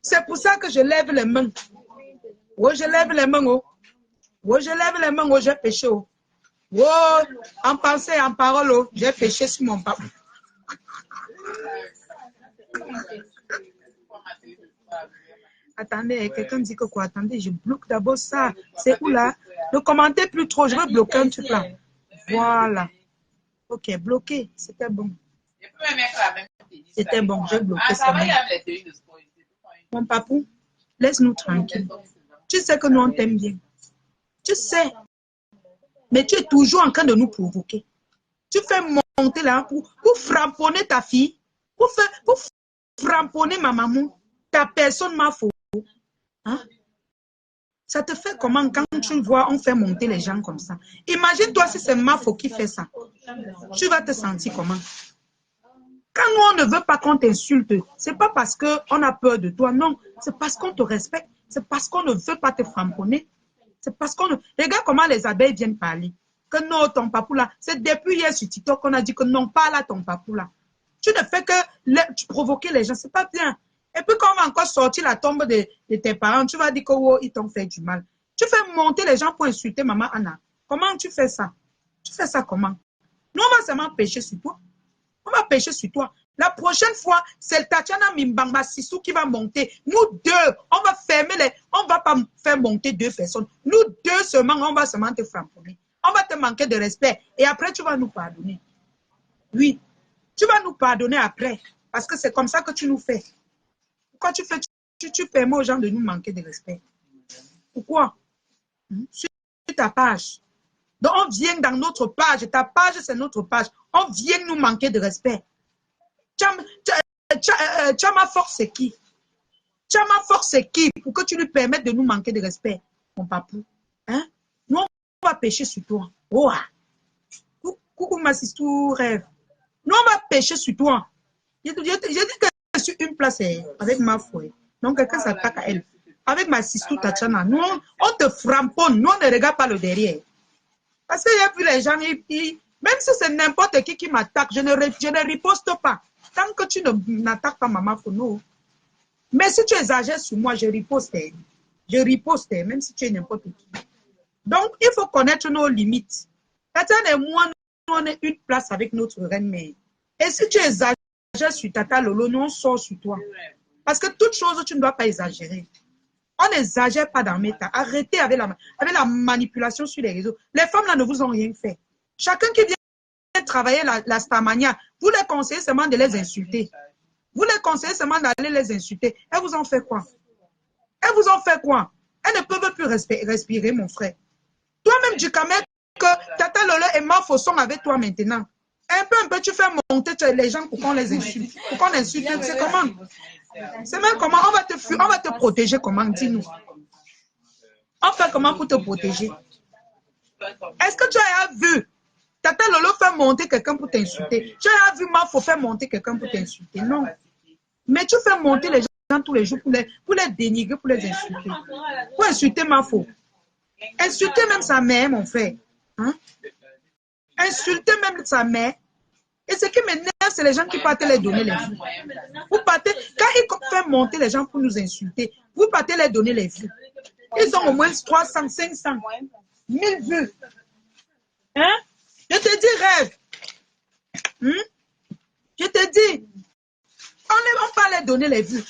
C'est pour ça que je lève les mains. Oui, je lève les mains. Oh. Oui, je lève les mains. Oh, j'ai péché. Oh. Oh, en pensée, en parole, oh, j'ai péché sur mon papou. Attendez, quelqu'un dit que quoi? Attendez, je bloque d'abord ça. C'est où là? Ne commentez plus trop. Je veux bloquer un truc là. Voilà. Ok, bloqué. C'était bon. C'était bon. J'ai bloqué ça. Mon papou, laisse-nous tranquille. Tu sais que nous, on t'aime bien. Tu sais. Mais tu es toujours en train de nous provoquer. Tu fais monter là pour framponner ta fille. Pour framponner ma maman. Ta personne m'a faux. Hein? Ça te fait comment quand tu vois on fait monter les gens comme ça? Imagine-toi si c'est Mafo qui fait ça. Tu vas te sentir comment? Quand nous, on ne veut pas qu'on t'insulte, ce n'est pas parce qu'on a peur de toi, non. C'est parce qu'on te respecte. C'est parce qu'on ne veut pas te framponner. C'est parce qu'on... Regarde comment les abeilles viennent parler. Que non, ton papou là. C'est depuis hier sur TikTok qu'on a dit que non, pas là ton papou là. Tu ne fais que tu provoquer les gens. C'est pas bien. Et puis quand on va encore sortir la tombe de tes parents, tu vas dire qu'ils t'ont fait du mal. Tu fais monter les gens pour insulter maman Anna. Comment tu fais ça? Tu fais ça comment? Nous, on va seulement pécher sur toi. On va pécher sur toi. La prochaine fois, c'est Tatiana Mimbamba Sissou qui va monter. Nous deux, on va fermer les... On ne va pas faire monter deux personnes. Nous deux seulement, on va seulement te framponner. On va te manquer de respect. Et après, tu vas nous pardonner. Oui. Tu vas nous pardonner après. Parce que c'est comme ça que tu nous fais. Pourquoi tu permets aux gens de nous manquer de respect? Pourquoi? Sur ta page. Donc, on vient dans notre page. Ta page, c'est notre page. On vient nous manquer de respect. Chama Force, c'est qui? Chama Force, c'est qui? Pour que tu lui permettes de nous manquer de respect, mon papou. Hein? Nous, on va pécher sur toi. Oh, coucou, ma sister rêve. Nous, on va pécher sur toi. J'ai dit que je suis une place avec ma foi. Donc, quelqu'un s'attaque à elle. Avec ma sister Tatiana, nous, on te framponne. Nous, on ne regarde pas le derrière. Parce qu'il y a plus les gens, même si c'est n'importe qui m'attaque, je ne riposte pas. Tant que tu n'attaques pas maman Fono. Mais si tu exagères sur moi, je riposte. Je riposte, même si tu es n'importe qui. Donc, il faut connaître nos limites. Tatiana et moi, nous, on est une place avec notre reine-mère. Et si tu exagères sur Tata Lolo, nous, on sort sur toi. Parce que toute chose, tu ne dois pas exagérer. On n'exagère pas dans mes temps. Arrêtez avec la manipulation sur les réseaux. Les femmes là ne vous ont rien fait. Chacun qui vient travailler la Starmania, vous les conseillez seulement de les insulter. Vous les conseillez seulement d'aller les insulter. Elles vous ont fait quoi? Elles vous ont fait quoi? Elles ne peuvent plus respirer, mon frère. Toi-même, du camel que Tata Lolo et Mafo sont avec toi maintenant. Un peu, tu fais monter les gens pour qu'on les insulte. Pour qu'on insulte, c'est comment? C'est même comment? On va te protéger comment? Dis-nous. On fait comment pour te protéger? Est-ce que tu as vu Tata Lolo faire monter quelqu'un pour t'insulter? Tu as vu Mafo faire monter quelqu'un pour t'insulter? Non. Mais tu fais monter les gens tous les jours pour les dénigrer, pour les insulter. Pour insulter Mafo. Insulter même sa mère, mon frère. Hein? Insulter même sa mère. Et ce qui m'énerve, c'est les gens qui partent les donner les vues. Vous partez, quand ils font monter les gens pour nous insulter, vous partez les donner les vues. Ils ont au moins 300, 500, 1000 vues. Hein? Je te dis, rêve. Je te dis, on va les donner les vues.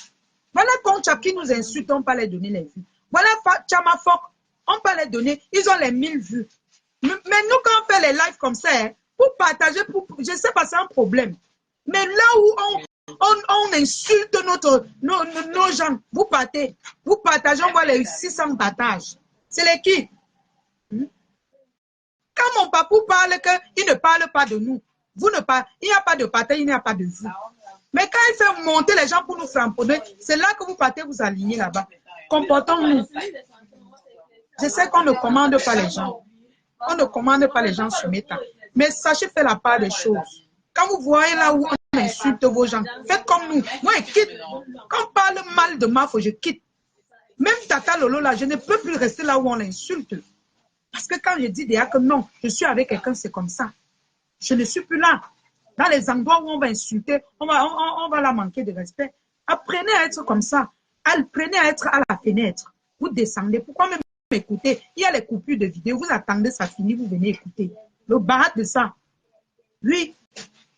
Voilà Concha qui nous insulte, on va les donner les vues. Voilà Chamafok, on va les donner, ils ont les 1000 vues. Mais nous, quand on fait les lives comme ça, pour partager, je sais pas, c'est un problème. Mais là où on insulte nos gens, vous partagez, on voit les 600 partages. C'est les qui? Quand mon papou parle qu'il ne parle pas de nous, vous ne parlez, il n'y a pas de partage, il n'y a pas de vue. Mais quand il fait monter les gens pour nous framponner, c'est là que vous partez vous aligner là-bas. Comportons-nous. Je sais qu'on ne commande pas les gens. On ne commande pas les gens sur Meta. Mais sachez faire la part des choses. Quand vous voyez là où on insulte vos gens, faites comme nous. Moi, je quitte. Quand on parle mal de Mafo, je quitte. Même Tata Lolo, là, je ne peux plus rester là où on l'insulte. Parce que quand je dis déjà que non, je suis avec quelqu'un, c'est comme ça. Je ne suis plus là. Dans les endroits où on va insulter, on va la manquer de respect. Apprenez à être comme ça. Apprenez à être à la fenêtre. Vous descendez. Pourquoi même écouter? Il y a les coupures de vidéos. Vous attendez, ça finit, vous venez écouter. Le barat de ça. Oui.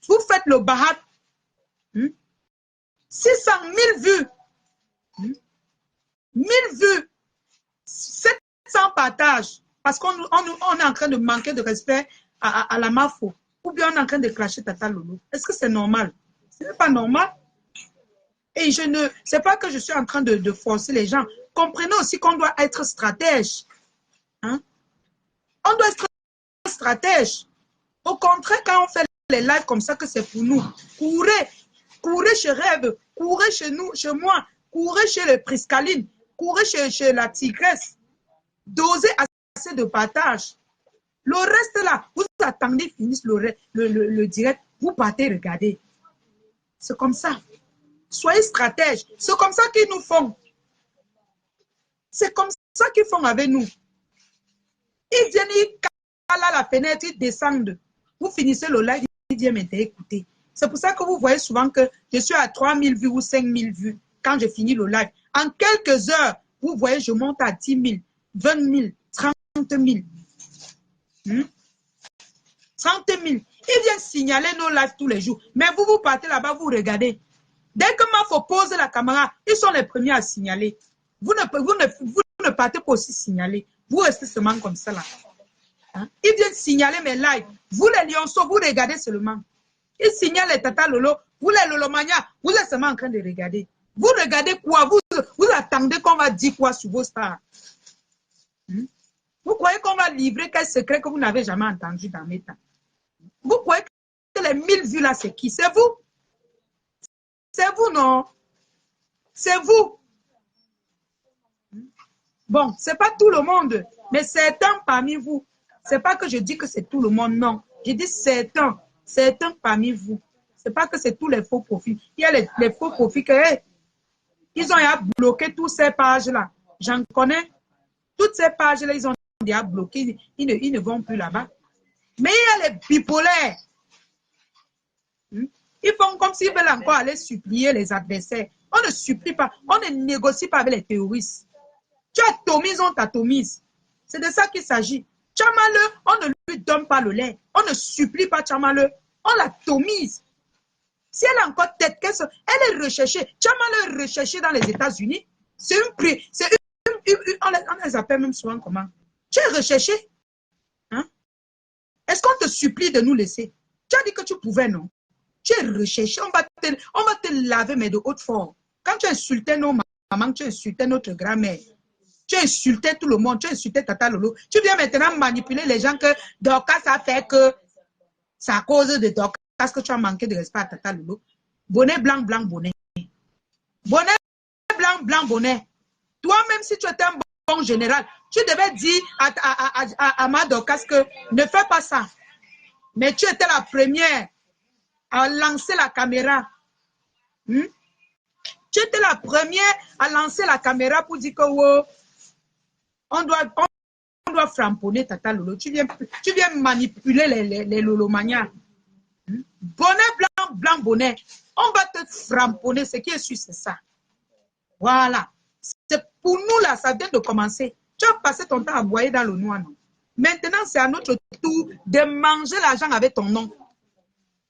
Vous faites le barat. 600 000 vues. 1000 vues. 700 partages. Parce qu'on est en train de manquer de respect à la Mafo. Ou bien on est en train de clasher Tata Lolo. Est-ce que c'est normal? Ce n'est pas normal. Et je ne sais pas que je suis en train de forcer les gens. Comprenez aussi qu'on doit être stratège. Hein? On doit être stratège. Au contraire, quand on fait les lives comme ça, que c'est pour nous, courez. Courez chez Rêve. Courez chez nous, chez moi. Courez chez le Priscaline. Courez chez la Tigresse. Dosez assez de partage. Le reste là, vous attendez, finisse le direct, vous partez regarder. C'est comme ça. Soyez stratèges. C'est comme ça qu'ils nous font. C'est comme ça qu'ils font avec nous. Ils viennent, ils calent à la fenêtre, ils descendent. Vous finissez le live, ils viennent m'écouter. C'est pour ça que vous voyez souvent que je suis à 3000 vues ou 5000 vues quand je finis le live. En quelques heures, vous voyez, je monte à 10 000, 20 000, 30 000. 30 000. Ils viennent signaler nos lives tous les jours. Mais vous partez là-bas, vous regardez. Dès que Mafo pose la caméra, ils sont les premiers à signaler. Vous ne partez pas aussi signaler. Vous restez seulement comme ça là. Hein? Ils viennent signaler mes lives. Vous les lionceaux, vous regardez seulement. Ils signalent les Tata Lolo. Vous les Lolomania, vous êtes seulement en train de regarder. Vous regardez quoi? Vous attendez qu'on va dire quoi sur vos stars? Vous croyez qu'on va livrer quel secret que vous n'avez jamais entendu dans mes temps? Vous croyez que les 1000 vues là, c'est qui? C'est vous? C'est vous, non? C'est vous. Bon, c'est pas tout le monde, mais certains parmi vous. C'est pas que je dis que c'est tout le monde, non. Je dis certains parmi vous. C'est pas que c'est tous les faux profils. Il y a les faux profils que, ils ont bloqué toutes ces pages-là. J'en connais. Toutes ces pages-là, ils ont déjà bloqué. Ils ne vont plus là-bas. Mais il y a les bipolaires. Ils font comme s'ils veulent encore aller supplier les adversaires. On ne supplie pas. On ne négocie pas avec les terroristes. Tu atomises, on t'atomise. C'est de ça qu'il s'agit. Tchamale, on ne lui donne pas le lait. On ne supplie pas Tchamale. On l'atomise. Si elle a encore tête, elle est recherchée. Tchamale est recherchée dans les États-Unis. C'est on les appelle même souvent comment? Tu es recherché. Hein? Est-ce qu'on te supplie de nous laisser? Tu as dit que tu pouvais, non? Tu es recherché. On va te laver, mais de haute forme. Quand tu insultais nos mamans, tu insultais notre grand-mère. Tu insultais tout le monde. Tu insultais Tata Lolo. Tu viens maintenant manipuler les gens que Dorcas a fait que c'est à cause de Dorcas que tu as manqué de respect à Tata Lolo. Bonnet blanc, blanc, bonnet. Bonnet blanc, blanc, bonnet. Toi-même, si tu étais un bon général, tu devais dire à ma Dorcas que ne fais pas ça. Mais tu étais la première à lancer la caméra. Tu étais la première à lancer la caméra pour dire que oh, on doit framponner Tata Lolo. Tu viens manipuler les Lolomanias. Bonnet blanc, blanc, bonnet. On va te framponner. Ce qui est sûr, c'est ça. Voilà. C'est pour nous là, ça vient de commencer. Tu as passé ton temps à boyer dans le noir, non? Maintenant, c'est à notre tour de manger l'argent avec ton nom.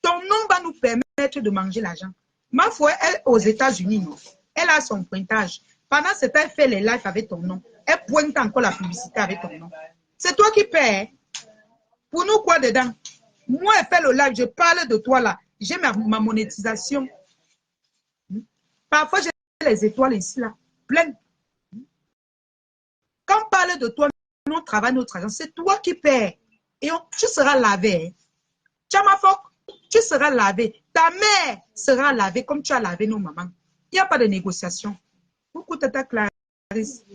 Ton nom va nous permettre de manger l'argent. Ma foi, elle, aux États-Unis, non? Elle a son pointage. Pendant ce temps, elle fait les lives avec ton nom. Elle pointe encore la publicité avec ton nom. C'est toi qui paies. Pour nous, quoi dedans? Moi, elle fait le live, je parle de toi là. J'ai ma monétisation. Parfois, j'ai les étoiles ici là, pleines. Quand on parle de toi, nous travaillons notre argent. C'est toi qui paies. Et tu seras lavé. Tchamafok, tu seras lavé. Ta mère sera lavée comme tu as lavé nos mamans. Il n'y a pas de négociation. Beaucoup Tata Clarisse.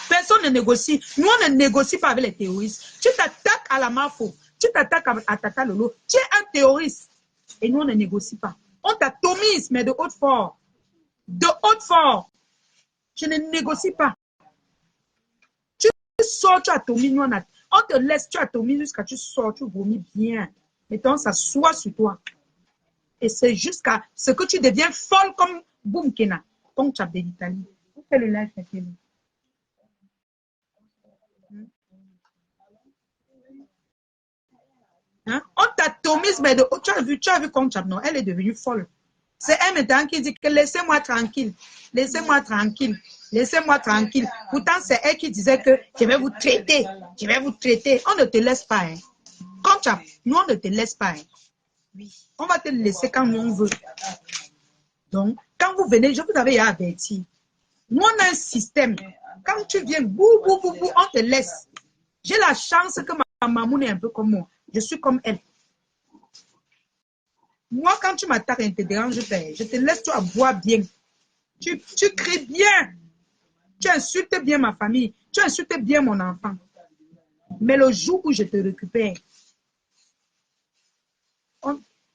Personne ne négocie. Nous, on ne négocie pas avec les terroristes. Tu t'attaques à la Mafo. Tu t'attaques à Tata Lolo. Tu es un terroriste. Et nous, on ne négocie pas. On t'atomise, mais de haute fort. De haute fort. Je ne négocie pas. Tu sors, tu atomises. Nous, on te laisse, tu atomises jusqu'à tu sors, tu vomis bien. Mettons, ça soit sur toi. Et c'est jusqu'à ce que tu deviens folle comme Boum Kena. Comme tu as de l'Italie. On fait le live, mettez-le. Hein? On t'atomise, mais tu as vu comme non, elle est devenue folle. C'est elle maintenant qui dit que laissez-moi tranquille, laissez-moi tranquille, laissez-moi tranquille. Pourtant, c'est elle qui disait que je vais vous traiter, je vais vous traiter. On ne te laisse pas. Hein. Comme nous, on ne te laisse pas. Hein. Oui. On va te laisser quand nous on veut. Donc, quand vous venez, je vous avais averti. Nous, on a un système. Quand tu viens, bou, bou, bou, bou, on te laisse. J'ai la chance que ma maman est un peu comme moi. Je suis comme elle. Moi, quand tu m'attaques et te déranges, je te laisse toi boire bien. Tu cries bien. Tu insultes bien ma famille. Tu insultes bien mon enfant. Mais le jour où je te récupère,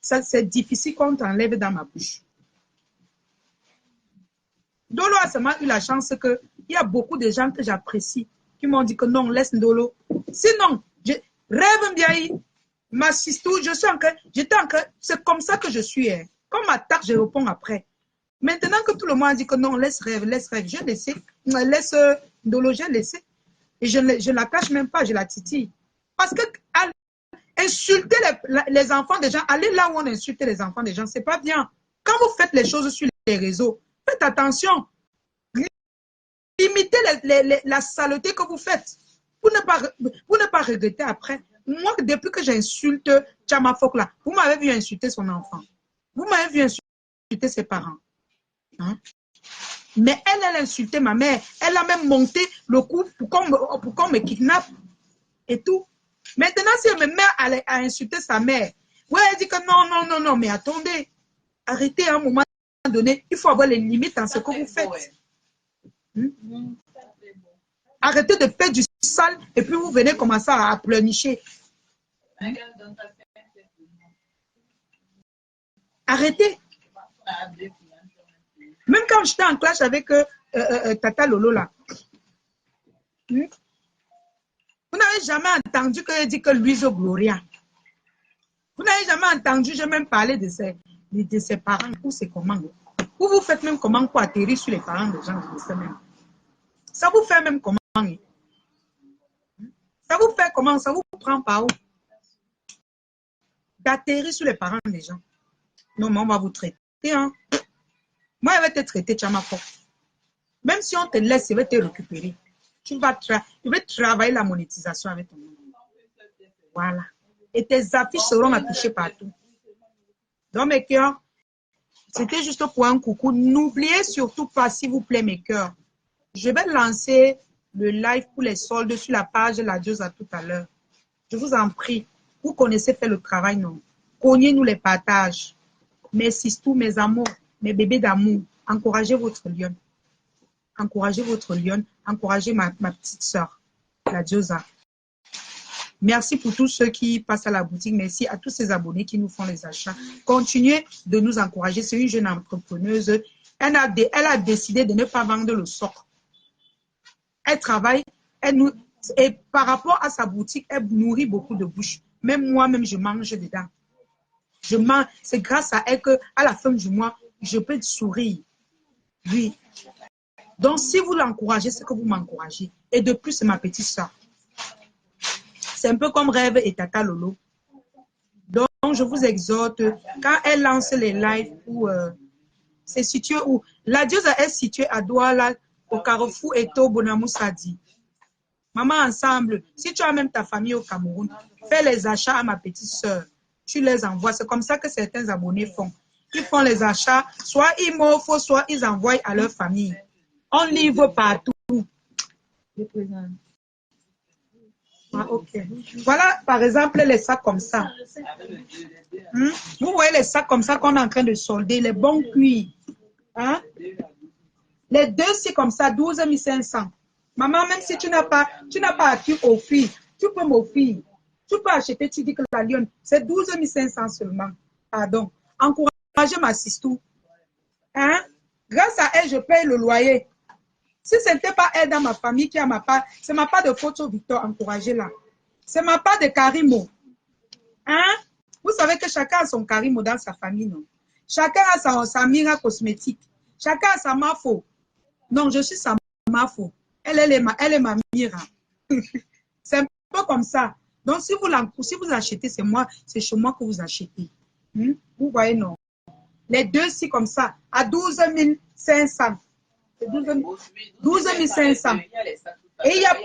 c'est difficile qu'on t'enlève dans ma bouche. Dolo a seulement eu la chance qu'il y a beaucoup de gens que j'apprécie qui m'ont dit que non, laisse Dolo. Sinon, rêve bien, ma sister, j'étais encore, c'est comme ça que je suis. Hein. Quand m'attaque, je réponds après. Maintenant que tout le monde a dit que non, laisse rêve, j'ai laissé, laisse Dolo, j'ai laissé. Et je ne la cache même pas, je la titille. Parce que insulter les enfants des gens, aller là où on insulte les enfants des gens, c'est pas bien. Quand vous faites les choses sur les réseaux, faites attention. Limitez la saleté que vous faites pour ne pas regretter après. Moi, depuis que j'insulte Tchamafok là, vous m'avez vu insulter son enfant. Vous m'avez vu insulter ses parents. Hein? Mais elle insultait ma mère. Elle a même monté le coup pour qu'on me kidnappe et tout. Maintenant, si elle me met à insulter sa mère, ouais, elle dit que non, mais attendez. Arrêtez à un moment donné. Il faut avoir les limites dans ce que vous faites. Arrêtez de faire du sale et puis vous venez commencer à pleurnicher. Arrêtez. Même quand j'étais en clash avec Tata Lolo là, vous n'avez jamais entendu qu'elle dit que Luiso Gloria. Vous n'avez jamais entendu, j'ai même parlé de ses parents ou ses commandes. Vous faites même comment pour atterrir sur les parents des gens. Ça vous fait même comment? Ça vous fait comment? Ça vous prend par où? D'atterrir sur les parents des gens. Non, mais on va vous traiter. Hein? Moi, je vais te traiter, Tchamafok. Même si on te laisse, je vais te récupérer. Je vais travailler la monétisation avec ton nom. Voilà. Et tes affiches seront affichées partout. Donc, mes cœurs, c'était juste pour un coucou. N'oubliez surtout pas, s'il vous plaît, mes cœurs. Je vais lancer le live pour les soldes sur la page de la Diosa tout à l'heure. Je vous en prie. Vous connaissez faire le travail, non? Cognez-nous les partages. Mes sistous, mes amours, mes bébés d'amour. Encouragez votre lionne. Encouragez votre lionne. Encouragez ma petite soeur, la Diosa. Merci pour tous ceux qui passent à la boutique. Merci à tous ces abonnés qui nous font les achats. Continuez de nous encourager. C'est une jeune entrepreneuse. Elle a décidé de ne pas vendre le socle. Elle travaille. Et par rapport à sa boutique, elle nourrit beaucoup de bouches. Même moi-même, je mange dedans. Je mange. C'est grâce à elle qu'à la fin du mois, je peux sourire. Oui. Donc, si vous l'encouragez, c'est que vous m'encouragez. Et de plus, c'est ma petite soeur. C'est un peu comme Rêve et Tata Lolo. Donc, je vous exhorte, quand elle lance les lives, c'est situé où? La Diosa est située à Douala, au Carrefour Eto Bonamou Sadi. Maman, ensemble, si tu as même ta famille au Cameroun, fais les achats à ma petite soeur. Tu les envoies. C'est comme ça que certains abonnés font. Ils font les achats, soit ils m'offrent, soit ils envoient à leur famille. On livre partout. Ah, ok. Voilà, par exemple, les sacs comme ça. Vous voyez voyez les sacs comme ça qu'on est en train de solder, les bons cuits. Hein? Les deux, c'est comme ça, 12 500. Maman, même si tu n'as pas à qui offrir, tu peux m'offrir. Tu peux acheter, tu dis que la lionne, c'est 12 500 seulement. Pardon. Encouragez ma sistou. Hein? Grâce à elle, je paye le loyer. Si ce n'était pas elle dans ma famille qui a ma part, c'est ma part de photo Victor, encouragez-la. C'est ma part de Karimo. Hein? Vous savez que chacun a son Karimo dans sa famille, non? Chacun a sa Mira cosmétique. Chacun a sa Mafo. Non, je suis sa Mafo. Elle est ma Mira. C'est un peu comme ça. Donc, si vous achetez, c'est chez moi que vous achetez. Vous voyez, non? Les deux, c'est comme ça, à 12 500. 12 500. Et il y a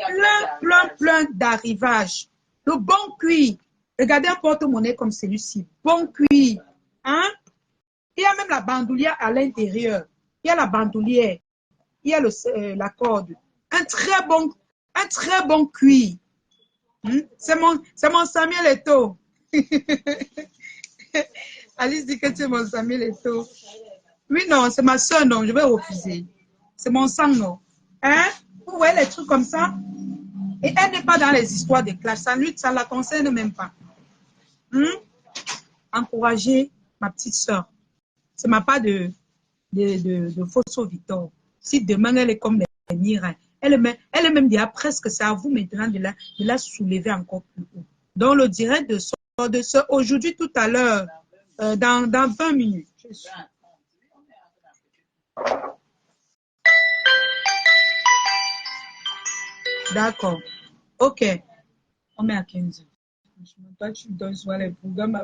plein d'arrivages. Le bon cuir. Regardez un porte-monnaie comme celui-ci. Bon cuir. Hein? Il y a même la bandoulière à l'intérieur. Il y a la bandoulière. Il y a la corde. Un très bon cuir. C'est mon Samuel Eto'o. Alice dit que tu es mon Samuel Eto'o. Oui, non, c'est ma soeur, non, je vais refuser. C'est mon sang, non. Hein? Vous voyez les trucs comme ça? Et elle n'est pas dans les histoires de clash. Ça ne la concerne même pas. Encouragez ma petite soeur. C'est ma part de Fosso Victor. Si demain elle est comme les Mira, elle est même déjà presque, c'est à vous maintenant de la soulever encore plus haut. Donc le direct de ce aujourd'hui, tout à l'heure, dans 20 minutes. D'accord. Ok. On met à 15 heures. Toi, tu donnes soit les programmes.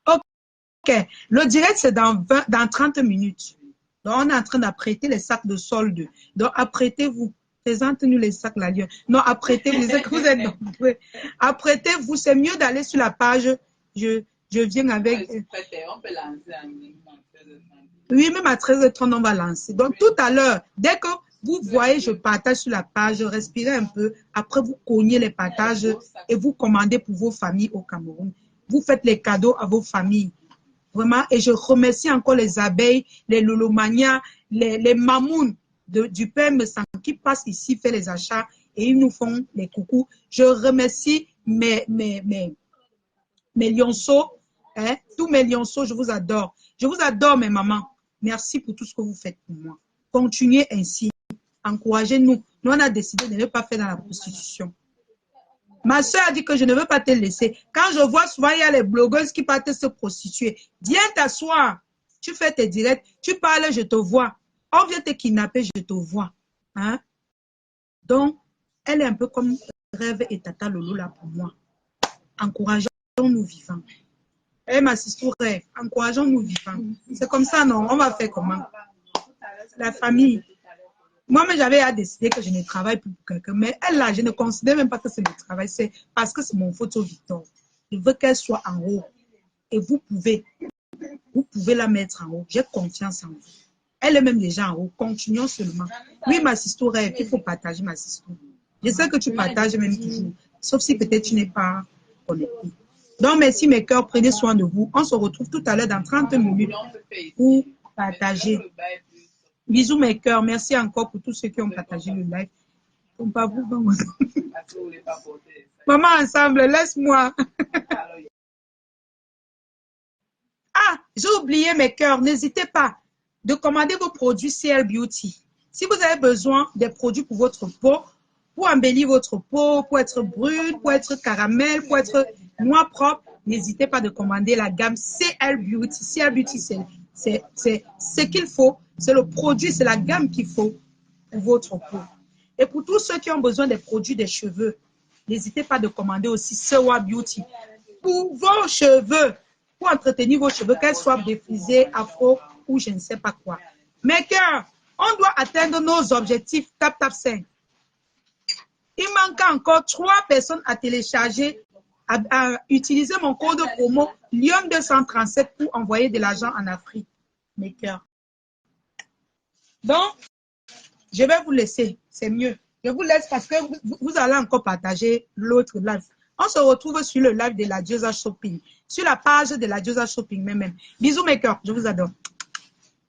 Ok. Le direct, c'est dans 30 minutes. Donc, on est en train d'apprêter les sacs de solde. Donc, apprêtez-vous. Présente-nous les sacs, la lionne. Non, apprêtez-vous. Vous êtes nombreux. Apprêtez-vous. C'est mieux d'aller sur la page. Je viens avec. On peut lancer en ligne. Oui, même à 13h30, on va lancer. Donc, tout à l'heure, dès que vous voyez, je partage sur la page, respirez un peu. Après, vous cognez les partages et vous commandez pour vos familles au Cameroun. Vous faites les cadeaux à vos familles. Vraiment. Et je remercie encore les abeilles, les lolomania, les mamouns du Père Messan qui passent ici, fait les achats et ils nous font les coucous. Je remercie mes lionceaux, hein, tous mes lionceaux, je vous adore. Je vous adore, mes mamans. Merci pour tout ce que vous faites pour moi. Continuez ainsi. Encouragez-nous. Nous, on a décidé de ne pas faire dans la prostitution. Ma soeur a dit que je ne veux pas te laisser. Quand je vois souvent, il y a les blogueuses qui partent se prostituer. Viens t'asseoir. Tu fais tes directs. Tu parles, je te vois. On vient te kidnapper, je te vois. Hein? Donc, elle est un peu comme Rêve et Tata Lolo là pour moi. Encourageons-nous vivants. Eh, ma sister Rêve, encourageons-nous vivants. C'est comme ça, non? On va faire comment? La famille. Moi-même, j'avais décidé que je ne travaille plus pour quelqu'un. Mais elle, là, je ne considère même pas que c'est le travail. C'est parce que c'est mon photo Victor. Je veux qu'elle soit en haut. Et vous pouvez la mettre en haut. J'ai confiance en vous. Elle est même déjà en haut. Continuons seulement. Oui, ma sister Rêve, il faut partager ma sister. Je sais que tu partages même toujours. Sauf si peut-être tu n'es pas connecté. Donc, merci mes cœurs. Prenez soin de vous. On se retrouve tout à l'heure dans 30 minutes pour partager. Bisous mes cœurs. Merci encore pour tous ceux qui ont partagé le live. Pas vous, maman ensemble, laisse-moi. Ah, j'ai oublié mes cœurs. N'hésitez pas de commander vos produits CL Beauty. Si vous avez besoin des produits pour votre peau, pour embellir votre peau, pour être brune, pour être caramel, pour être noir propre, n'hésitez pas de commander la gamme CL Beauty. CL Beauty, c'est ce qu'il faut. C'est le produit, c'est la gamme qu'il faut pour votre peau. Et pour tous ceux qui ont besoin des produits des cheveux, n'hésitez pas de commander aussi Sewa Beauty. Pour vos cheveux, pour entretenir vos cheveux, qu'elles soient défrisés, afro ou je ne sais pas quoi. Mes cœurs, on doit atteindre nos objectifs. Tap, tap, 5. Il manque encore 3 personnes à télécharger, à utiliser mon code promo Lyon237 pour envoyer de l'argent en Afrique. Mes cœurs. Donc, je vais vous laisser. C'est mieux. Je vous laisse parce que vous allez encore partager l'autre live. On se retrouve sur le live de la Diosa Shopping, sur la page de la Diosa Shopping même. Bisous mes cœurs, je vous adore.